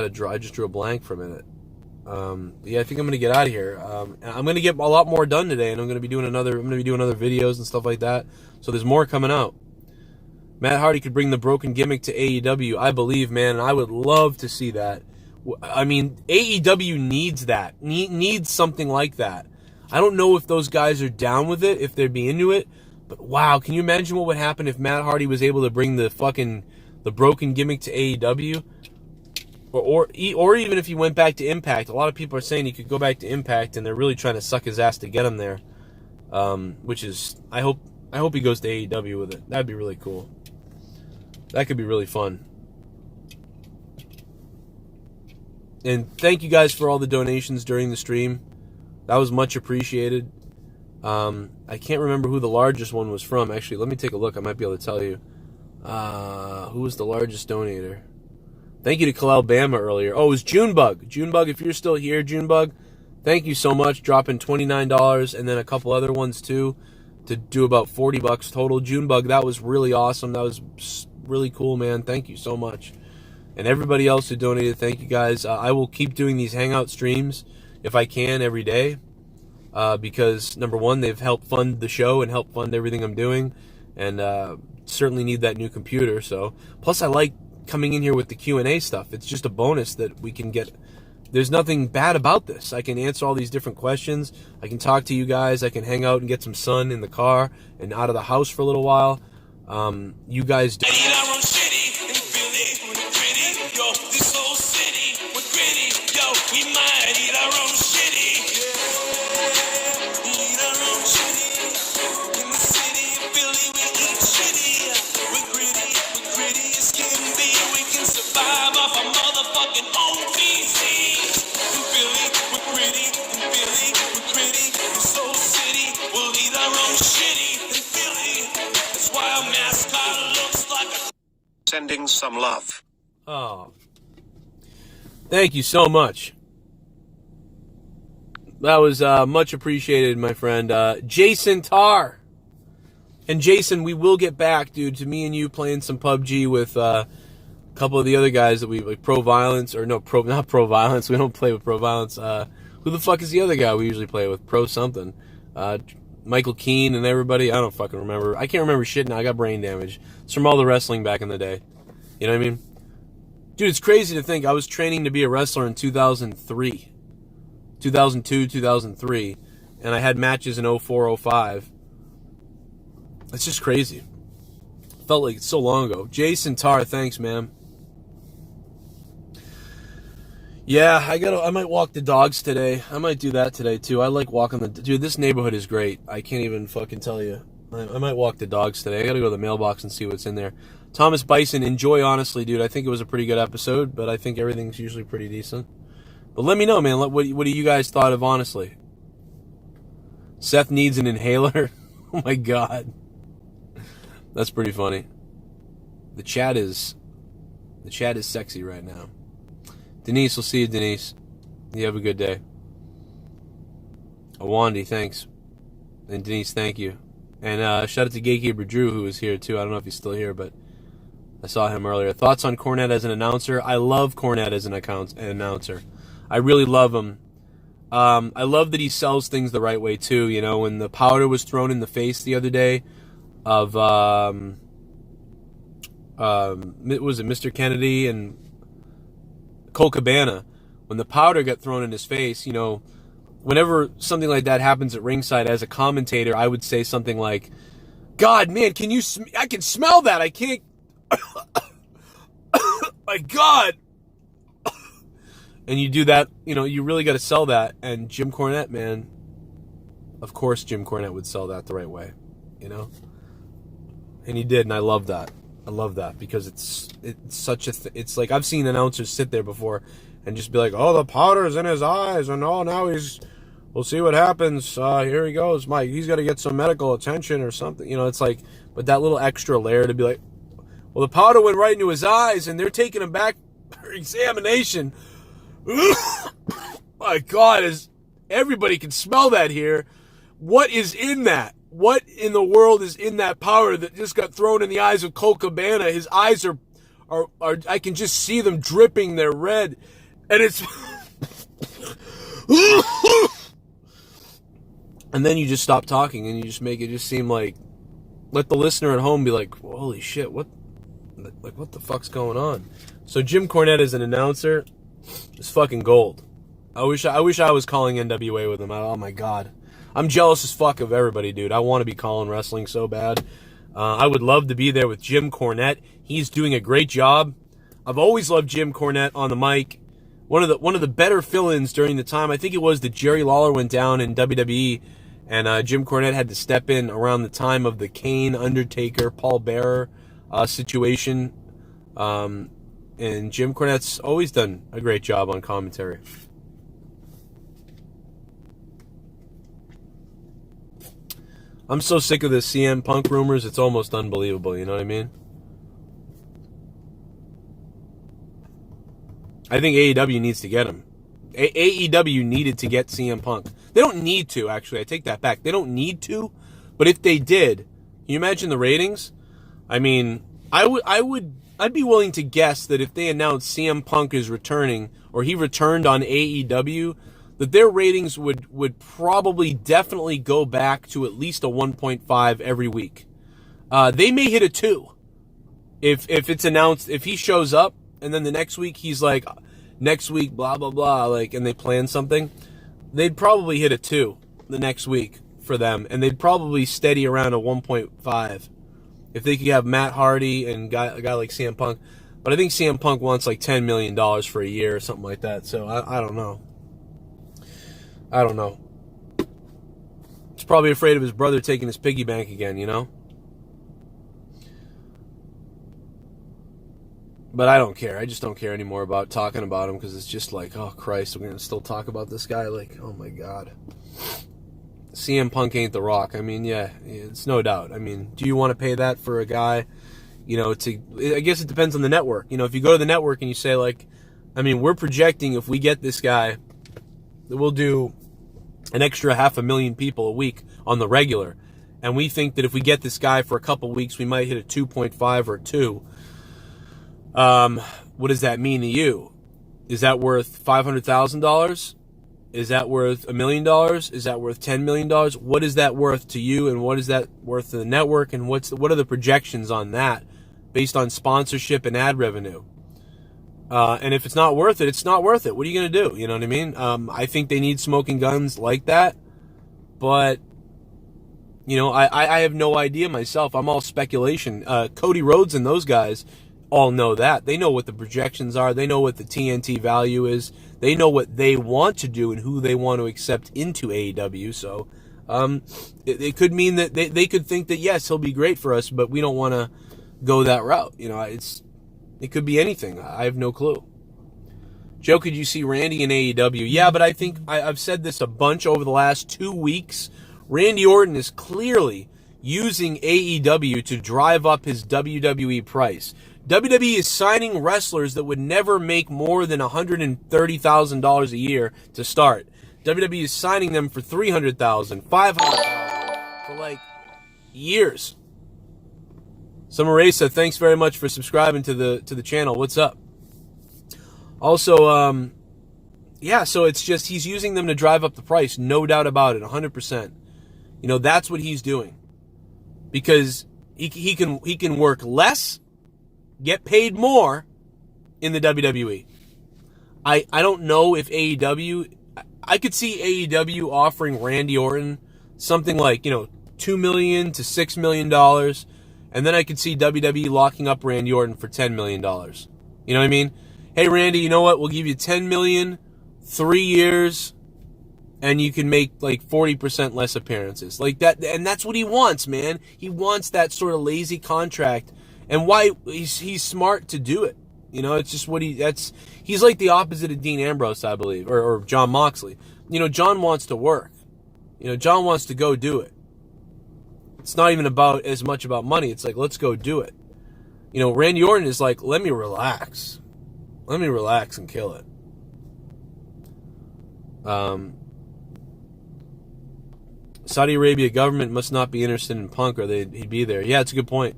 drew a blank for a minute. Yeah, I think I'm gonna get out of here. I'm gonna get a lot more done today, and I'm gonna be doing other videos and stuff like that. So there's more coming out. Matt Hardy could bring the broken gimmick to AEW. I believe, man, and I would love to see that. I mean, AEW needs that. Needs something like that. I don't know if those guys are down with it, if they'd be into it, but wow, can you imagine what would happen if Matt Hardy was able to bring the broken gimmick to AEW? Or even if he went back to Impact. A lot of people are saying he could go back to Impact, and they're really trying to suck his ass to get him there. Which is, I hope he goes to AEW with it. That'd be really cool. That could be really fun. And thank you guys for all the donations during the stream. That was much appreciated. I can't remember who the largest one was from. Actually, let me take a look. I might be able to tell you. Who was the largest donator? Thank you to Kalel Bama earlier. Oh, it was Junebug. Junebug, if you're still here, Junebug, thank you so much. Dropping $29 and then a couple other ones too to do about $40 total. Junebug, that was really awesome. That was really cool, man. Thank you so much. And everybody else who donated, thank you guys. I will keep doing these Hangout streams. if I can every day, because number one, they've helped fund the show and helped fund everything I'm doing, and certainly need that new computer. So plus I like coming in here with the Q&A stuff. It's just a bonus that we can get. There's nothing bad about this. I can answer all these different questions. I can talk to you guys. I can hang out and get some sun in the car and out of the house for a little while. You guys do. Sending some love. Oh, thank you so much. That was much appreciated, my friend. Jason Tarr. And Jason, we will get back, dude, to me and you playing some PUBG with a couple of the other guys that we like, not Pro Violence. We don't play with Pro Violence. Who the fuck is the other guy we usually play with? Pro something. Michael Keane and everybody. I don't fucking remember. I can't remember shit now. I got brain damage. It's from all the wrestling back in the day. You know what I mean? Dude, it's crazy to think I was training to be a wrestler in 2002, 2003, and I had matches in 04, 05. It's just crazy. Felt like it's so long ago. Jason Tarr, thanks, man. Yeah, I might walk the dogs today. I might do that today, too. I like walking dude, this neighborhood is great. I can't even fucking tell you. I might walk the dogs today. I gotta go to the mailbox and see what's in there. Thomas Bison, enjoy honestly, dude. I think it was a pretty good episode, but I think everything's usually pretty decent. But let me know, man. What do you guys thought of honestly? Seth needs an inhaler. Oh my god. That's pretty funny. The chat is sexy right now. Denise, we'll see you, Denise. You have a good day. Awonddy, thanks. And Denise, thank you. And shout out to Gatekeeper Drew, who was here too. I don't know if he's still here, but I saw him earlier. Thoughts on Cornette as an announcer? I love Cornette as an announcer. I really love him. I love that he sells things the right way too. You know, when the powder was thrown in the face the other day of was it Mr. Kennedy and Cole Cabana, when the powder got thrown in his face, you know, whenever something like that happens at ringside as a commentator, I would say something like, God, man, I can smell that. I can't, my God. And you do that, you know, you really got to sell that. And Jim Cornette, man, of course Jim Cornette would sell that the right way, you know? And he did, and I love that. I love that because it's such it's like I've seen announcers sit there before and just be like, oh, the powder's in his eyes, and oh, now we'll see what happens. Here he goes, Mike. He's got to get some medical attention or something. You know, it's like, but that little extra layer to be like, well, the powder went right into his eyes, and they're taking him back for examination. My God, everybody can smell that here. What is in that? What in the world is in that powder that just got thrown in the eyes of Cole Cabana? His eyes are I can just see them dripping. They're red. And it's... And then you just stop talking and you just make it just seem like... Let the listener at home be like, holy shit, what the fuck's going on? So Jim Cornette as an announcer is fucking gold. I wish I was calling NWA with him. Oh my God. I'm jealous as fuck of everybody, dude. I want to be calling wrestling so bad. I would love to be there with Jim Cornette. He's doing a great job. I've always loved Jim Cornette on the mic. One of the better fill-ins during the time. I think it was that Jerry Lawler went down in WWE, and Jim Cornette had to step in around the time of the Kane, Undertaker, Paul Bearer situation. And Jim Cornette's always done a great job on commentary. I'm so sick of this CM Punk rumors, it's almost unbelievable, you know what I mean? I think AEW needs to get him. AEW needed to get CM Punk. They don't need to, actually. I take that back. They don't need to, but if they did, can you imagine the ratings? I mean, I'd be willing to guess that if they announced CM Punk is returning, or he returned on AEW, that their ratings would probably definitely go back to at least a 1.5 every week. They may hit a 2 if it's announced, if he shows up and then the next week he's like, next week blah blah blah, like, and they plan something, they'd probably hit a 2 the next week for them, and they'd probably steady around a 1.5 if they could have Matt Hardy and a guy like CM Punk. But I think CM Punk wants like $10 million for a year or something like that. So I don't know. I don't know. He's probably afraid of his brother taking his piggy bank again, you know? But I don't care. I just don't care anymore about talking about him, because it's just like, oh, Christ, we're going to still talk about this guy? Like, oh, my God. CM Punk ain't The Rock. I mean, yeah, it's no doubt. I mean, do you want to pay that for a guy, you know, I guess it depends on the network. You know, if you go to the network and you say, like, I mean, we're projecting if we get this guy, that we'll do an extra 500,000 people a week on the regular. And we think that if we get this guy for a couple weeks, we might hit a 2.5 or 2. What does that mean to you? Is that worth $500,000? Is that worth $1 million? Is that worth $10 million? What is that worth to you, and what is that worth to the network, and what are the projections on that based on sponsorship and ad revenue? And if it's not worth it, it's not worth it. What are you going to do? You know what I mean? I think they need smoking guns like that, but you know, I have no idea myself. I'm all speculation. Cody Rhodes and those guys all know that. They know what the projections are. They know what the TNT value is. They know what they want to do and who they want to accept into AEW. So it could mean that they could think that, yes, he'll be great for us, but we don't want to go that route. You know, it could be anything. I have no clue. Joe, could you see Randy in AEW? Yeah, but I think I've said this a bunch over the last 2 weeks. Randy Orton is clearly using AEW to drive up his WWE price. WWE is signing wrestlers that would never make more than $130,000 a year to start. WWE is signing them for $300,000, $500,000 for like years. So Marisa, thanks very much for subscribing to the channel. What's up? Also, yeah, so it's just he's using them to drive up the price, no doubt about it, 100%. You know, that's what he's doing, because he can work less, get paid more in the WWE. I don't know if AEW, I could see AEW offering Randy Orton something like, you know, $2 million to $6 million, and then I could see WWE locking up Randy Orton for $10 million. You know what I mean? Hey, Randy, you know what? We'll give you $10 million, 3 years, and you can make like 40% less appearances. Like that, and that's what he wants, man. He wants that sort of lazy contract. And why he's smart to do it. You know, it's just what he's like the opposite of Dean Ambrose, I believe, or Jon Moxley. You know, John wants to work. You know, John wants to go do it. It's not even as much about money. It's like, let's go do it. You know, Randy Orton is like, let me relax. Let me relax and kill it. Saudi Arabia government must not be interested in Punk, or he'd be there. Yeah, it's a good point.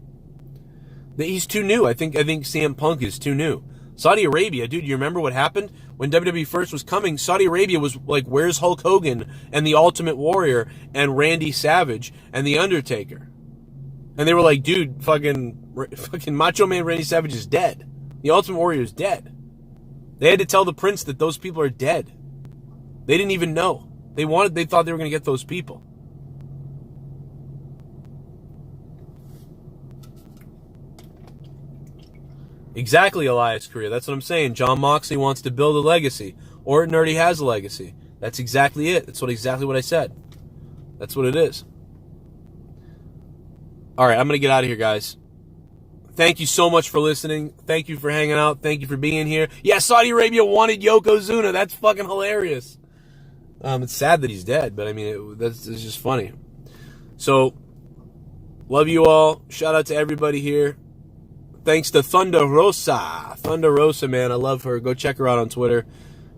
He's too new. I think CM Punk is too new. Saudi Arabia, dude, you remember what happened? When WWE first was coming, Saudi Arabia was like, where's Hulk Hogan and the Ultimate Warrior and Randy Savage and The Undertaker? And they were like, dude, fucking Macho Man Randy Savage is dead. The Ultimate Warrior is dead. They had to tell the prince that those people are dead. They didn't even know. They thought they were going to get those people. Exactly, Elias Korea. That's what I'm saying. Jon Moxley wants to build a legacy. Orton already has a legacy. That's exactly it. That's exactly what I said. That's what it is. All right, I'm going to get out of here, guys. Thank you so much for listening. Thank you for hanging out. Thank you for being here. Yeah, Saudi Arabia wanted Yokozuna. That's fucking hilarious. It's sad that he's dead, but I mean, it's just funny. So, love you all. Shout out to everybody here. Thanks to Thunder Rosa. Thunder Rosa, man, I love her. Go check her out on Twitter.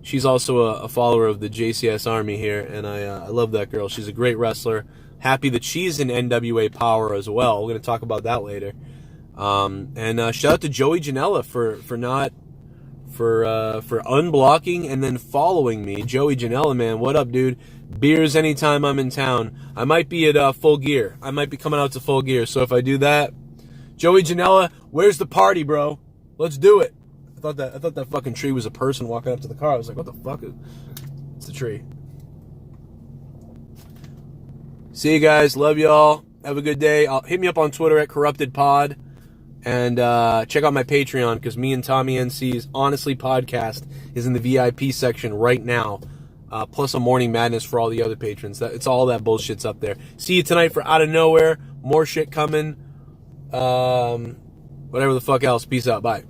She's also a follower of the JCS Army here, and I love that girl. She's a great wrestler. Happy that she's in NWA Power as well. We're going to talk about that later. And shout out to Joey Janela for for unblocking and then following me. Joey Janela, man, what up, dude? Beers anytime I'm in town. I might be at Full Gear. I might be coming out to Full Gear. So if I do that, Joey Janela, where's the party, bro? Let's do it. I thought that fucking tree was a person walking up to the car. I was like, what the fuck? It's a tree. See you guys. Love y'all. Have a good day. Hit me up on Twitter at CorruptedPod. And check out my Patreon, because me and Tommy NC's Honestly podcast is in the VIP section right now. Plus a Morning Madness for all the other patrons. It's all that bullshit's up there. See you tonight for Out of Nowhere. More shit coming. Whatever the fuck else. Peace out. Bye.